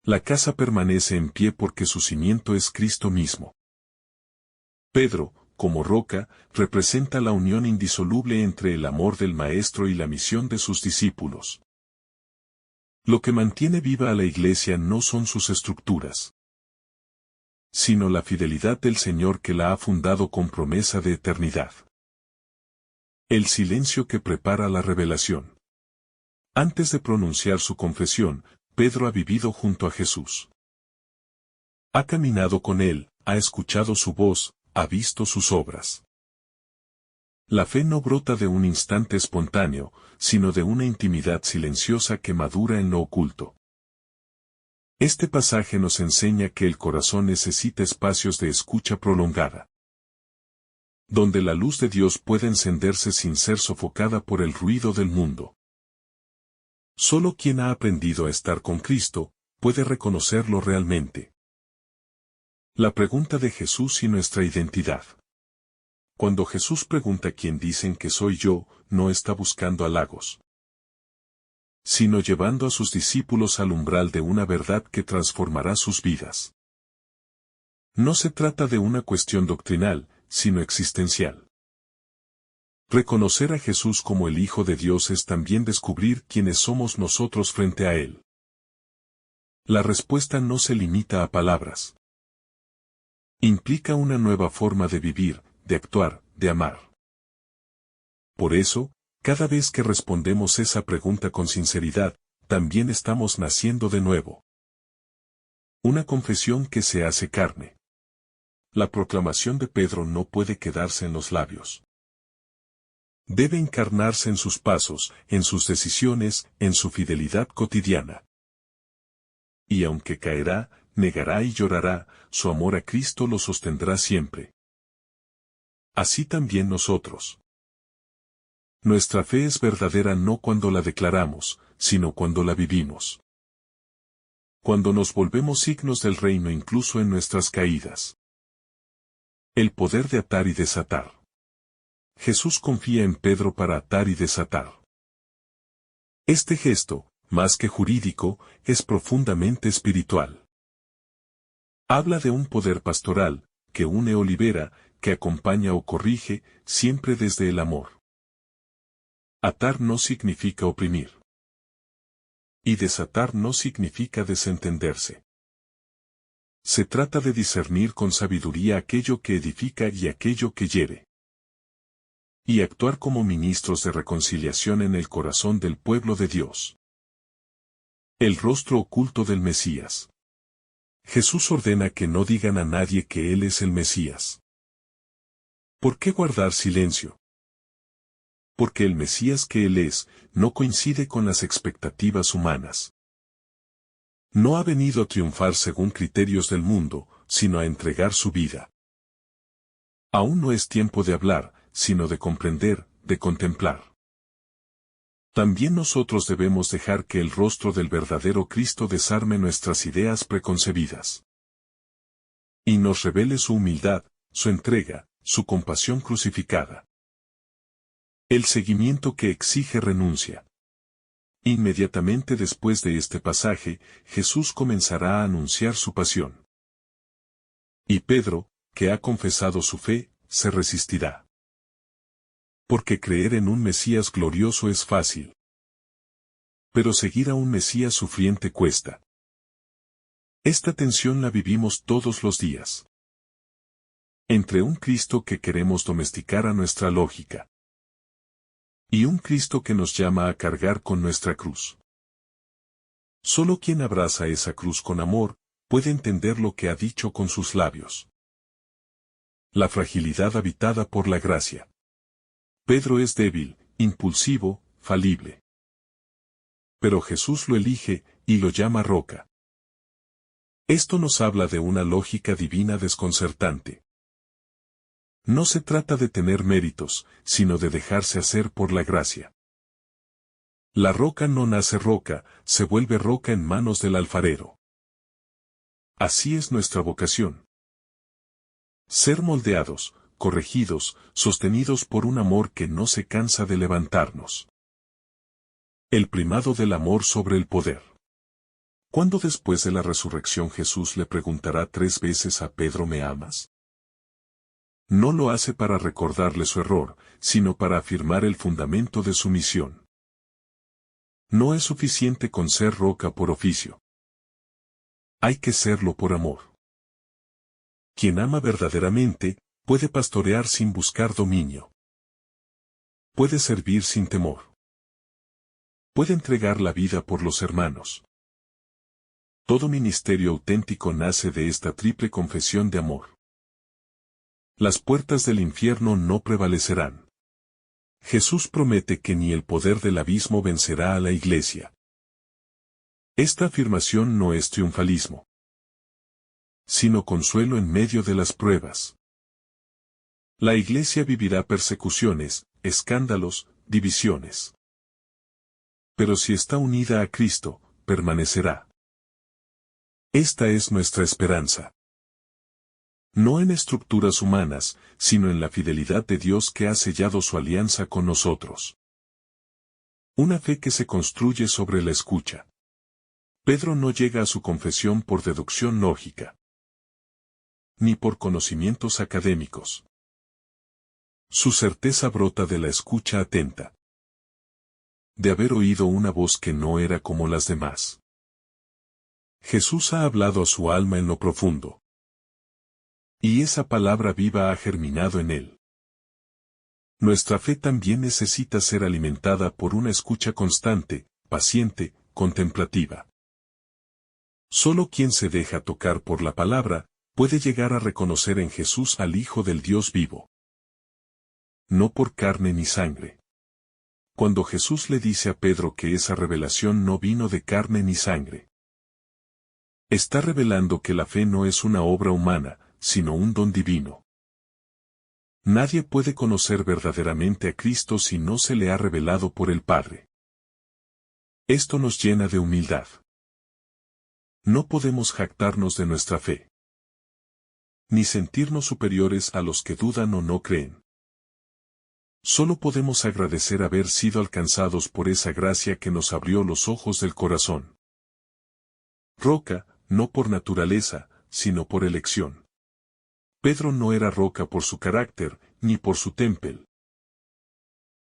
La casa permanece en pie porque su cimiento es Cristo mismo. Pedro, como roca, representa la unión indisoluble entre el amor del Maestro y la misión de sus discípulos. Lo que mantiene viva a la iglesia no son sus estructuras, sino la fidelidad del Señor que la ha fundado con promesa de eternidad. El silencio que prepara la revelación. Antes de pronunciar su confesión, Pedro ha vivido junto a Jesús. Ha caminado con él, ha escuchado su voz, ha visto sus obras. La fe no brota de un instante espontáneo, sino de una intimidad silenciosa que madura en lo oculto. Este pasaje nos enseña que el corazón necesita espacios de escucha prolongada, donde la luz de Dios puede encenderse sin ser sofocada por el ruido del mundo. Solo quien ha aprendido a estar con Cristo, puede reconocerlo realmente. La pregunta de Jesús y nuestra identidad. Cuando Jesús pregunta quién dicen que soy yo, no está buscando halagos, sino llevando a sus discípulos al umbral de una verdad que transformará sus vidas. No se trata de una cuestión doctrinal, sino existencial. Reconocer a Jesús como el Hijo de Dios es también descubrir quiénes somos nosotros frente a Él. La respuesta no se limita a palabras. Implica una nueva forma de vivir, de actuar, de amar. Por eso, cada vez que respondemos esa pregunta con sinceridad, también estamos naciendo de nuevo. Una confesión que se hace carne. La proclamación de Pedro no puede quedarse en los labios. Debe encarnarse en sus pasos, en sus decisiones, en su fidelidad cotidiana. Y aunque caerá, negará y llorará, su amor a Cristo lo sostendrá siempre. Así también nosotros. Nuestra fe es verdadera no cuando la declaramos, sino cuando la vivimos. Cuando nos volvemos signos del reino incluso en nuestras caídas. El poder de atar y desatar. Jesús confía en Pedro para atar y desatar. Este gesto, más que jurídico, es profundamente espiritual. Habla de un poder pastoral, que une o libera, que acompaña o corrige, siempre desde el amor. Atar no significa oprimir. Y desatar no significa desentenderse. Se trata de discernir con sabiduría aquello que edifica y aquello que hiere. Y actuar como ministros de reconciliación en el corazón del pueblo de Dios. El rostro oculto del Mesías. Jesús ordena que no digan a nadie que Él es el Mesías. ¿Por qué guardar silencio? Porque el Mesías que Él es, no coincide con las expectativas humanas. No ha venido a triunfar según criterios del mundo, sino a entregar su vida. Aún no es tiempo de hablar, sino de comprender, de contemplar. También nosotros debemos dejar que el rostro del verdadero Cristo desarme nuestras ideas preconcebidas. Y nos revele su humildad, su entrega, su compasión crucificada. El seguimiento que exige renuncia. Inmediatamente después de este pasaje, Jesús comenzará a anunciar su pasión. Y Pedro, que ha confesado su fe, se resistirá. Porque creer en un Mesías glorioso es fácil. Pero seguir a un Mesías sufriente cuesta. Esta tensión la vivimos todos los días. Entre un Cristo que queremos domesticar a nuestra lógica. Y un Cristo que nos llama a cargar con nuestra cruz. Solo quien abraza esa cruz con amor, puede entender lo que ha dicho con sus labios. La fragilidad habitada por la gracia. Pedro es débil, impulsivo, falible. Pero Jesús lo elige, y lo llama roca. Esto nos habla de una lógica divina desconcertante. No se trata de tener méritos, sino de dejarse hacer por la gracia. La roca no nace roca, se vuelve roca en manos del alfarero. Así es nuestra vocación. Ser moldeados, corregidos, sostenidos por un amor que no se cansa de levantarnos. El primado del amor sobre el poder. ¿Cuándo después de la resurrección Jesús le preguntará 3 veces a Pedro ¿me amas? No lo hace para recordarle su error, sino para afirmar el fundamento de su misión. No es suficiente con ser roca por oficio. Hay que serlo por amor. Quien ama verdaderamente, puede pastorear sin buscar dominio. Puede servir sin temor. Puede entregar la vida por los hermanos. Todo ministerio auténtico nace de esta triple confesión de amor. Las puertas del infierno no prevalecerán. Jesús promete que ni el poder del abismo vencerá a la Iglesia. Esta afirmación no es triunfalismo, sino consuelo en medio de las pruebas. La Iglesia vivirá persecuciones, escándalos, divisiones. Pero si está unida a Cristo, permanecerá. Esta es nuestra esperanza. No en estructuras humanas, sino en la fidelidad de Dios que ha sellado su alianza con nosotros. Una fe que se construye sobre la escucha. Pedro no llega a su confesión por deducción lógica, ni por conocimientos académicos. Su certeza brota de la escucha atenta. De haber oído una voz que no era como las demás. Jesús ha hablado a su alma en lo profundo. Y esa palabra viva ha germinado en él. Nuestra fe también necesita ser alimentada por una escucha constante, paciente, contemplativa. Solo quien se deja tocar por la palabra, puede llegar a reconocer en Jesús al Hijo del Dios vivo. No por carne ni sangre. Cuando Jesús le dice a Pedro que esa revelación no vino de carne ni sangre, está revelando que la fe no es una obra humana, sino un don divino. Nadie puede conocer verdaderamente a Cristo si no se le ha revelado por el Padre. Esto nos llena de humildad. No podemos jactarnos de nuestra fe, ni sentirnos superiores a los que dudan o no creen. Solo podemos agradecer haber sido alcanzados por esa gracia que nos abrió los ojos del corazón. Roca, no por naturaleza, sino por elección. Pedro no era roca por su carácter, ni por su temple.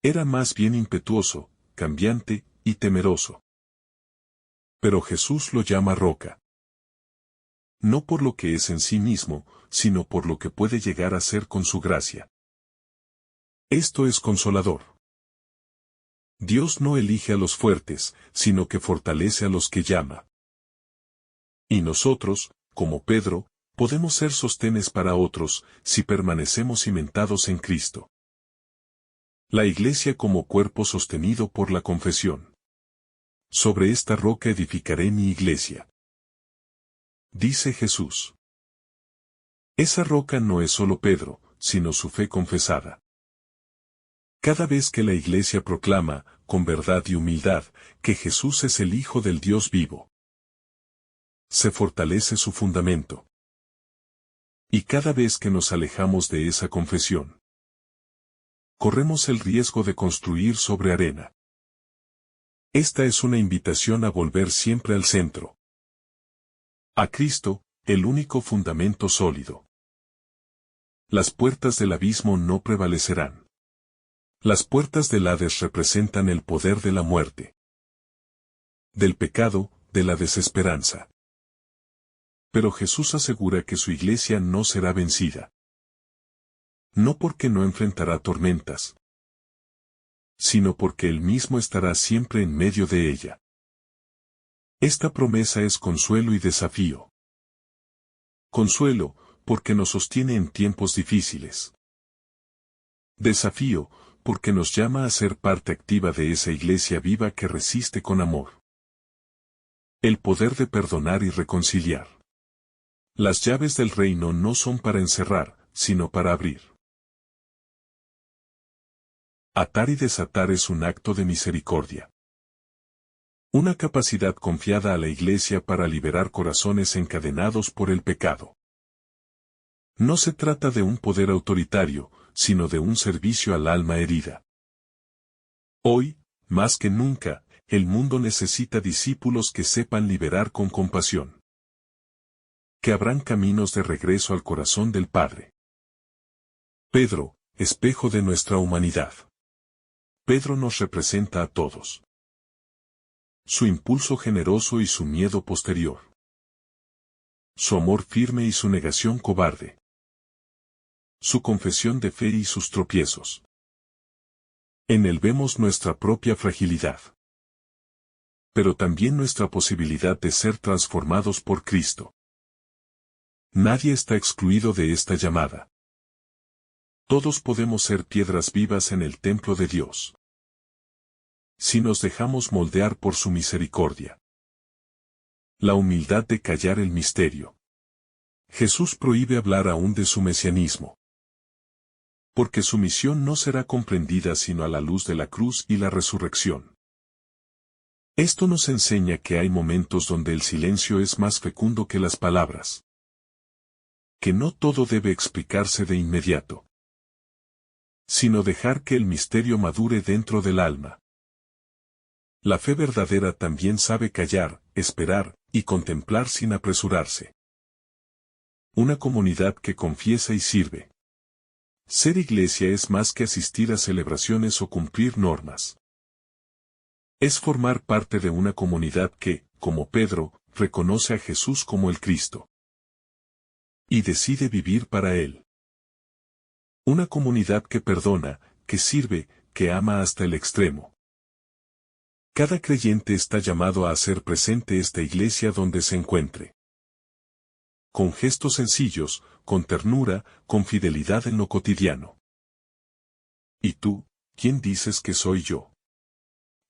Era más bien impetuoso, cambiante, y temeroso. Pero Jesús lo llama roca. No por lo que es en sí mismo, sino por lo que puede llegar a ser con su gracia. Esto es consolador. Dios no elige a los fuertes, sino que fortalece a los que llama. Y nosotros, como Pedro, podemos ser sostenes para otros, si permanecemos cimentados en Cristo. La Iglesia como cuerpo sostenido por la confesión. Sobre esta roca edificaré mi Iglesia. Dice Jesús. Esa roca no es solo Pedro, sino su fe confesada. Cada vez que la Iglesia proclama, con verdad y humildad, que Jesús es el Hijo del Dios vivo, se fortalece su fundamento. Y cada vez que nos alejamos de esa confesión, corremos el riesgo de construir sobre arena. Esta es una invitación a volver siempre al centro. A Cristo, el único fundamento sólido. Las puertas del abismo no prevalecerán. Las puertas del Hades representan el poder de la muerte, del pecado, de la desesperanza. Pero Jesús asegura que su iglesia no será vencida. No porque no enfrentará tormentas, sino porque Él mismo estará siempre en medio de ella. Esta promesa es consuelo y desafío. Consuelo, porque nos sostiene en tiempos difíciles. Desafío, porque nos llama a ser parte activa de esa iglesia viva que resiste con amor. El poder de perdonar y reconciliar. Las llaves del reino no son para encerrar, sino para abrir. Atar y desatar es un acto de misericordia. Una capacidad confiada a la iglesia para liberar corazones encadenados por el pecado. No se trata de un poder autoritario, sino de un servicio al alma herida. Hoy, más que nunca, el mundo necesita discípulos que sepan liberar con compasión. Que abran caminos de regreso al corazón del Padre. Pedro, espejo de nuestra humanidad. Pedro nos representa a todos. Su impulso generoso y su miedo posterior. Su amor firme y su negación cobarde. Su confesión de fe y sus tropiezos. En él vemos nuestra propia fragilidad. Pero también nuestra posibilidad de ser transformados por Cristo. Nadie está excluido de esta llamada. Todos podemos ser piedras vivas en el templo de Dios. Si nos dejamos moldear por su misericordia. La humildad de callar el misterio. Jesús prohíbe hablar aún de su mesianismo. Porque su misión no será comprendida sino a la luz de la cruz y la resurrección. Esto nos enseña que hay momentos donde el silencio es más fecundo que las palabras. Que no todo debe explicarse de inmediato, sino dejar que el misterio madure dentro del alma. La fe verdadera también sabe callar, esperar, y contemplar sin apresurarse. Una comunidad que confiesa y sirve. Ser iglesia es más que asistir a celebraciones o cumplir normas. Es formar parte de una comunidad que, como Pedro, reconoce a Jesús como el Cristo. Y decide vivir para Él. Una comunidad que perdona, que sirve, que ama hasta el extremo. Cada creyente está llamado a hacer presente esta iglesia donde se encuentre. Con gestos sencillos, con ternura, con fidelidad en lo cotidiano. ¿Y tú, quién dices que soy yo?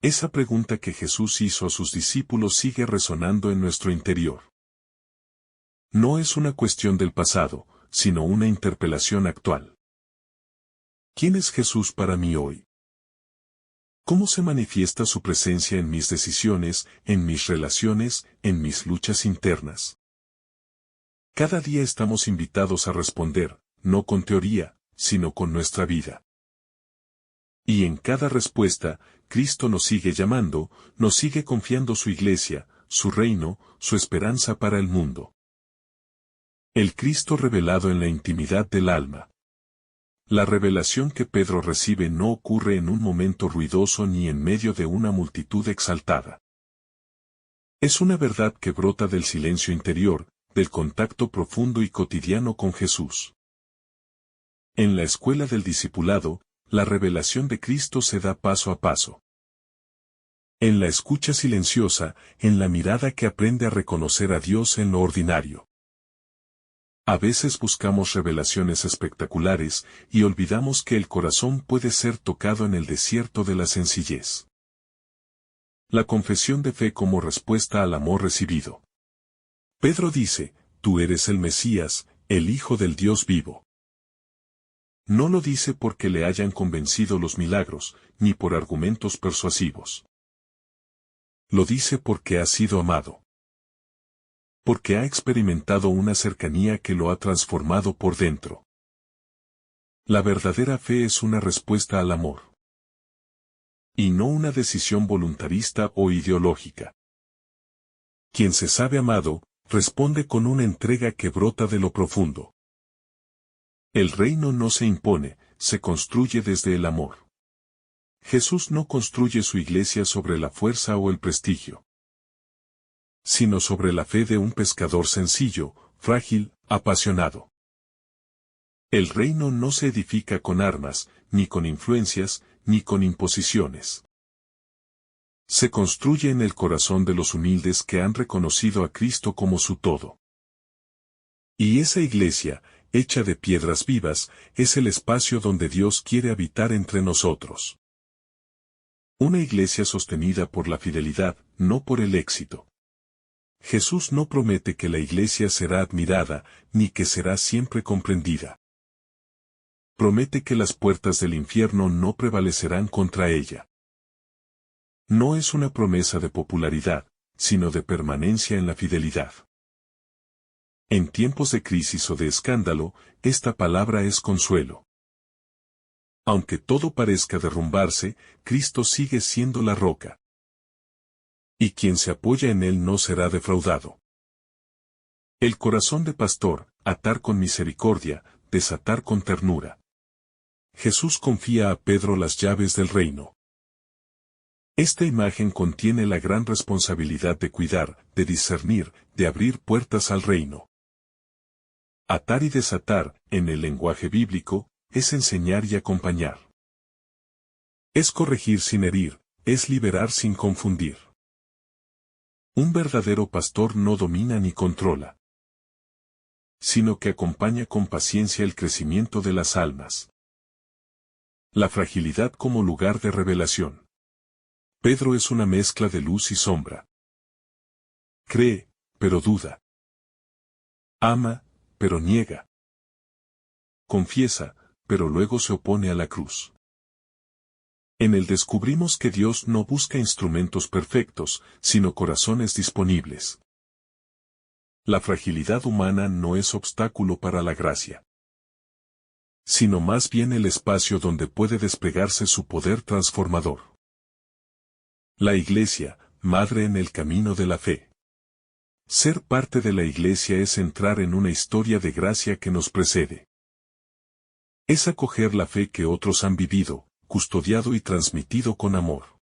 Esa pregunta que Jesús hizo a sus discípulos sigue resonando en nuestro interior. No es una cuestión del pasado, sino una interpelación actual. ¿Quién es Jesús para mí hoy? ¿Cómo se manifiesta su presencia en mis decisiones, en mis relaciones, en mis luchas internas? Cada día estamos invitados a responder, no con teoría, sino con nuestra vida. Y en cada respuesta, Cristo nos sigue llamando, nos sigue confiando su iglesia, su reino, su esperanza para el mundo. El Cristo revelado en la intimidad del alma. La revelación que Pedro recibe no ocurre en un momento ruidoso ni en medio de una multitud exaltada. Es una verdad que brota del silencio interior, del contacto profundo y cotidiano con Jesús. En la escuela del discipulado, la revelación de Cristo se da paso a paso. En la escucha silenciosa, en la mirada que aprende a reconocer a Dios en lo ordinario. A veces buscamos revelaciones espectaculares y olvidamos que el corazón puede ser tocado en el desierto de la sencillez. La confesión de fe como respuesta al amor recibido. Pedro dice, tú eres el Mesías, el Hijo del Dios vivo. No lo dice porque le hayan convencido los milagros, ni por argumentos persuasivos. Lo dice porque ha sido amado. Porque ha experimentado una cercanía que lo ha transformado por dentro. La verdadera fe es una respuesta al amor. y no una decisión voluntarista o ideológica. Quien se sabe amado, responde con una entrega que brota de lo profundo. El reino no se impone, se construye desde el amor. Jesús no construye su iglesia sobre la fuerza o el prestigio, sino sobre la fe de un pescador sencillo, frágil, apasionado. El reino no se edifica con armas, ni con influencias, ni con imposiciones. Se construye en el corazón de los humildes que han reconocido a Cristo como su todo. Y esa iglesia, hecha de piedras vivas, es el espacio donde Dios quiere habitar entre nosotros. Una iglesia sostenida por la fidelidad, no por el éxito. Jesús no promete que la iglesia será admirada, ni que será siempre comprendida. Promete que las puertas del infierno no prevalecerán contra ella. No es una promesa de popularidad, sino de permanencia en la fidelidad. En tiempos de crisis o de escándalo, esta palabra es consuelo. Aunque todo parezca derrumbarse, Cristo sigue siendo la roca. Y quien se apoya en él no será defraudado. El corazón de pastor, atar con misericordia, desatar con ternura. Jesús confía a Pedro las llaves del reino. Esta imagen contiene la gran responsabilidad de cuidar, de discernir, de abrir puertas al reino. Atar y desatar, en el lenguaje bíblico, es enseñar y acompañar. Es corregir sin herir, es liberar sin confundir. Un verdadero pastor no domina ni controla, sino que acompaña con paciencia el crecimiento de las almas. La fragilidad como lugar de revelación. Pedro es una mezcla de luz y sombra. Cree, pero duda. Ama, pero niega. Confiesa, pero luego se opone a la cruz. En él descubrimos que Dios no busca instrumentos perfectos, sino corazones disponibles. La fragilidad humana no es obstáculo para la gracia, sino más bien el espacio donde puede desplegarse su poder transformador. La Iglesia, madre en el camino de la fe. Ser parte de la Iglesia es entrar en una historia de gracia que nos precede. Es acoger la fe que otros han vivido, custodiado y transmitido con amor.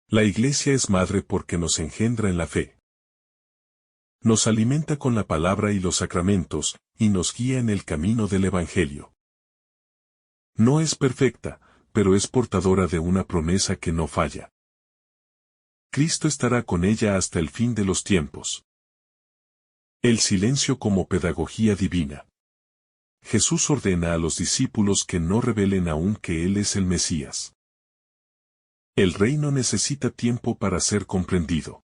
La Iglesia es madre porque nos engendra en la fe. Nos alimenta con la palabra y los sacramentos, y nos guía en el camino del Evangelio. No es perfecta, pero es portadora de una promesa que no falla. Cristo estará con ella hasta el fin de los tiempos. El silencio como pedagogía divina. Jesús ordena a los discípulos que no revelen aún que Él es el Mesías. El reino necesita tiempo para ser comprendido.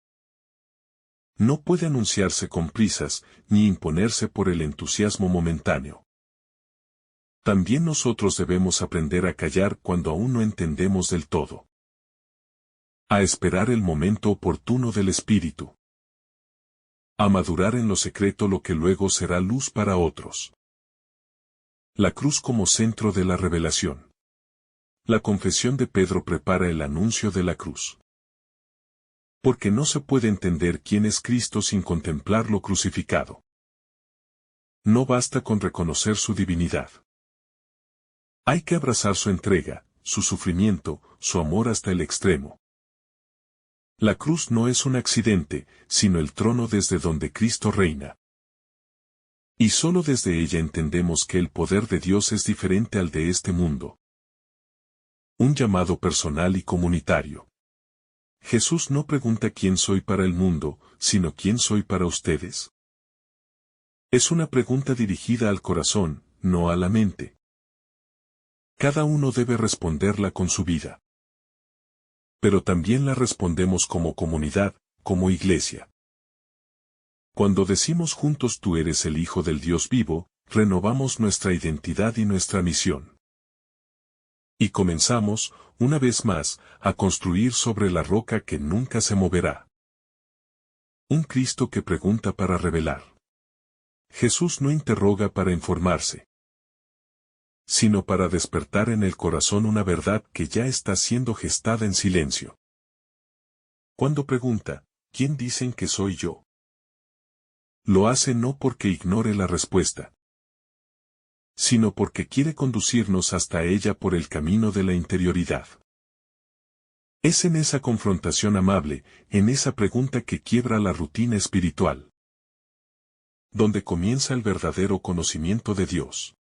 No puede anunciarse con prisas, ni imponerse por el entusiasmo momentáneo. También nosotros debemos aprender a callar cuando aún no entendemos del todo. A esperar el momento oportuno del Espíritu. A madurar en lo secreto lo que luego será luz para otros. La cruz como centro de la revelación. La confesión de Pedro prepara el anuncio de la cruz. Porque no se puede entender quién es Cristo sin contemplarlo crucificado. No basta con reconocer su divinidad. Hay que abrazar su entrega, su sufrimiento, su amor hasta el extremo. La cruz no es un accidente, sino el trono desde donde Cristo reina. Y solo desde ella entendemos que el poder de Dios es diferente al de este mundo. Un llamado personal y comunitario. Jesús no pregunta quién soy para el mundo, sino quién soy para ustedes. Es una pregunta dirigida al corazón, no a la mente. Cada uno debe responderla con su vida. Pero también la respondemos como comunidad, como iglesia. Cuando decimos juntos tú eres el Hijo del Dios vivo, renovamos nuestra identidad y nuestra misión. Y comenzamos, una vez más, a construir sobre la roca que nunca se moverá. Un Cristo que pregunta para revelar. Jesús no interroga para informarse. sino para despertar en el corazón una verdad que ya está siendo gestada en silencio. Cuando pregunta, ¿quién dicen que soy yo?, lo hace no porque ignore la respuesta, sino porque quiere conducirnos hasta ella por el camino de la interioridad. Es en esa confrontación amable, en esa pregunta que quiebra la rutina espiritual, donde comienza el verdadero conocimiento de Dios.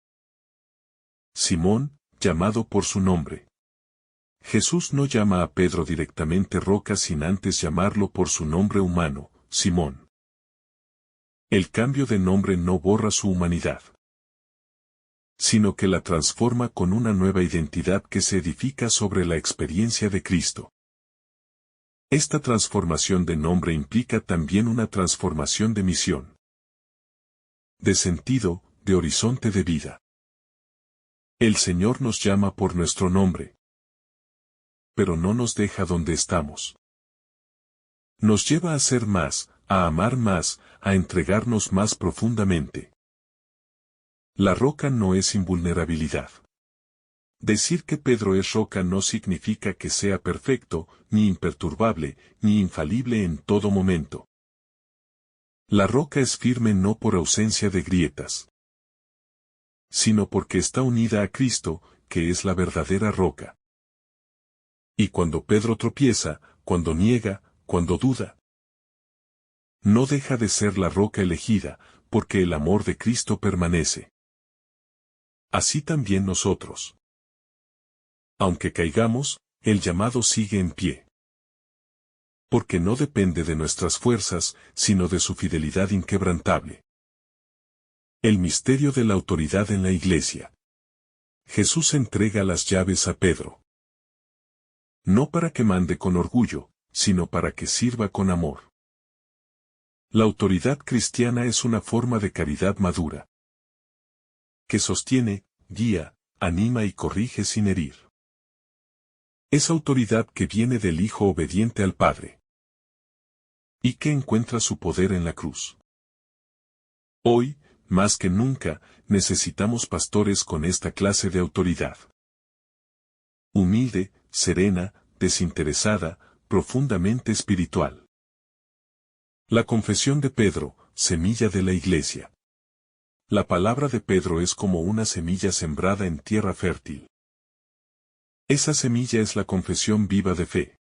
Simón, llamado por su nombre. Jesús no llama a Pedro directamente roca sin antes llamarlo por su nombre humano, Simón. El cambio de nombre no borra su humanidad, sino que la transforma con una nueva identidad que se edifica sobre la experiencia de Cristo. Esta transformación de nombre implica también una transformación de misión, de sentido, de horizonte de vida. El Señor nos llama por nuestro nombre, pero no nos deja donde estamos. Nos lleva a ser más, a amar más, a entregarnos más profundamente. La roca no es invulnerabilidad. Decir que Pedro es roca no significa que sea perfecto, ni imperturbable, ni infalible en todo momento. La roca es firme no por ausencia de grietas, sino porque está unida a Cristo, que es la verdadera roca. Y cuando Pedro tropieza, cuando niega, cuando duda, no deja de ser la roca elegida, porque el amor de Cristo permanece. Así también nosotros. Aunque caigamos, el llamado sigue en pie. Porque no depende de nuestras fuerzas, sino de su fidelidad inquebrantable. El misterio de la autoridad en la Iglesia. Jesús entrega las llaves a Pedro. No para que mande con orgullo, sino para que sirva con amor. La autoridad cristiana es una forma de caridad madura, que sostiene, guía, anima y corrige sin herir. Es autoridad que viene del Hijo obediente al Padre, y que encuentra su poder en la cruz. Hoy, más que nunca, necesitamos pastores con esta clase de autoridad. Humilde, serena, desinteresada, profundamente espiritual. La confesión de Pedro, semilla de la Iglesia. La palabra de Pedro es como una semilla sembrada en tierra fértil. Esa semilla es la confesión viva de fe.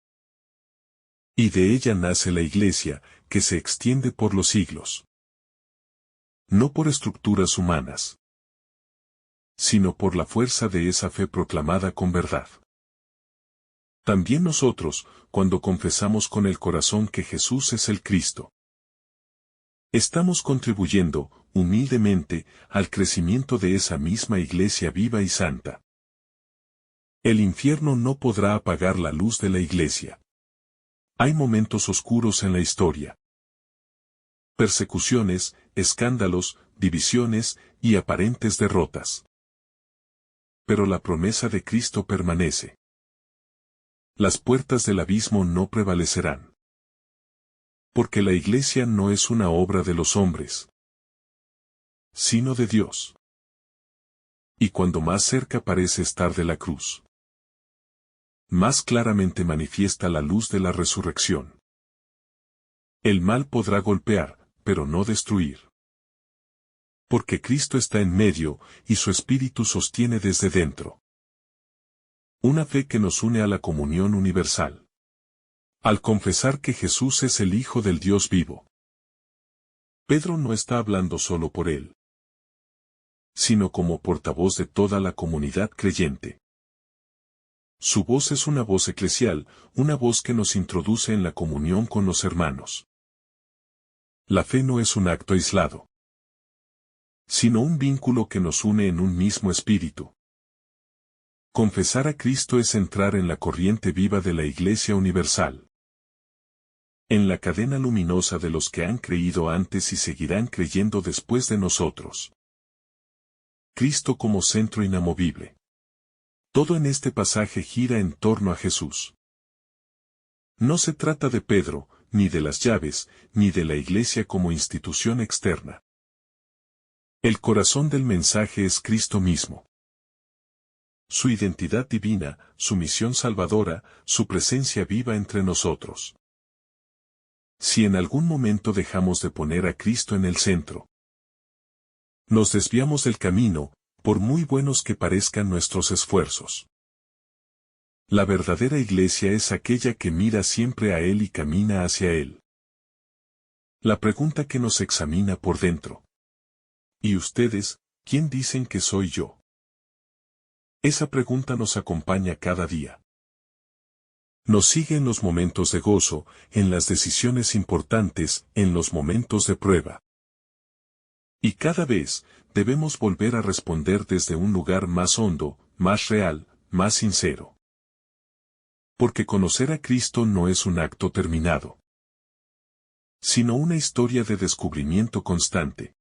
Y de ella nace la Iglesia, que se extiende por los siglos. No por estructuras humanas, sino por la fuerza de esa fe proclamada con verdad. También nosotros, cuando confesamos con el corazón que Jesús es el Cristo, estamos contribuyendo, humildemente, al crecimiento de esa misma Iglesia viva y santa. El infierno no podrá apagar la luz de la Iglesia. Hay momentos oscuros en la historia. Persecuciones, escándalos, divisiones y aparentes derrotas. Pero la promesa de Cristo permanece. Las puertas del abismo no prevalecerán. Porque la Iglesia no es una obra de los hombres, sino de Dios. Y cuando más cerca parece estar de la cruz, más claramente manifiesta la luz de la resurrección. El mal podrá golpear, pero no destruir. Porque Cristo está en medio, y su Espíritu sostiene desde dentro. Una fe que nos une a la comunión universal. Al confesar que Jesús es el Hijo del Dios vivo, Pedro no está hablando solo por él, sino como portavoz de toda la comunidad creyente. Su voz es una voz eclesial, una voz que nos introduce en la comunión con los hermanos. La fe no es un acto aislado, sino un vínculo que nos une en un mismo espíritu. Confesar a Cristo es entrar en la corriente viva de la Iglesia universal, en la cadena luminosa de los que han creído antes y seguirán creyendo después de nosotros. Cristo como centro inamovible. Todo en este pasaje gira en torno a Jesús. No se trata de Pedro, ni de las llaves, ni de la Iglesia como institución externa. El corazón del mensaje es Cristo mismo. su identidad divina, su misión salvadora, su presencia viva entre nosotros. Si en algún momento dejamos de poner a Cristo en el centro, nos desviamos del camino, por muy buenos que parezcan nuestros esfuerzos. La verdadera iglesia es aquella que mira siempre a Él y camina hacia Él. La pregunta que nos examina por dentro. ¿Y ustedes, quién dicen que soy yo? Esa pregunta nos acompaña cada día. Nos sigue en los momentos de gozo, en las decisiones importantes, en los momentos de prueba. Y cada vez, debemos volver a responder desde un lugar más hondo, más real, más sincero. Porque conocer a Cristo no es un acto terminado, sino una historia de descubrimiento constante.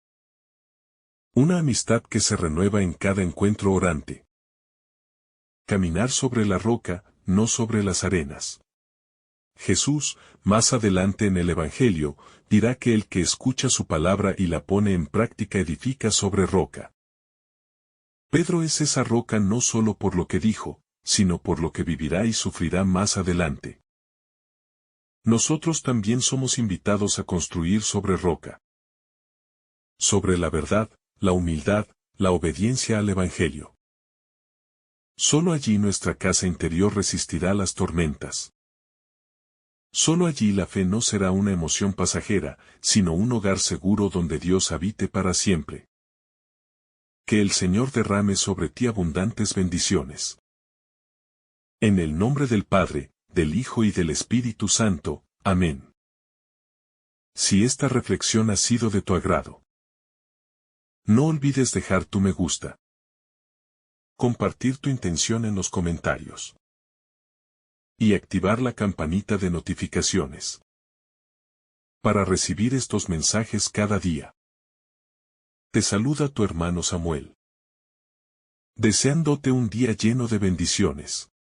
Una amistad que se renueva en cada encuentro orante. Caminar sobre la roca, no sobre las arenas. Jesús, más adelante en el Evangelio, dirá que el que escucha su palabra y la pone en práctica edifica sobre roca. Pedro es esa roca no solo por lo que dijo, sino por lo que vivirá y sufrirá más adelante. Nosotros también somos invitados a construir sobre roca. Sobre la verdad, la humildad, la obediencia al Evangelio. Solo allí nuestra casa interior resistirá las tormentas. Solo allí la fe no será una emoción pasajera, sino un hogar seguro donde Dios habite para siempre. Que el Señor derrame sobre ti abundantes bendiciones. En el nombre del Padre, del Hijo y del Espíritu Santo. Amén. Si esta reflexión ha sido de tu agrado, no olvides dejar tu me gusta. Compartir tu intención en los comentarios. Y activar la campanita de notificaciones. Para recibir estos mensajes cada día. Te saluda tu hermano Samuel. Deseándote un día lleno de bendiciones.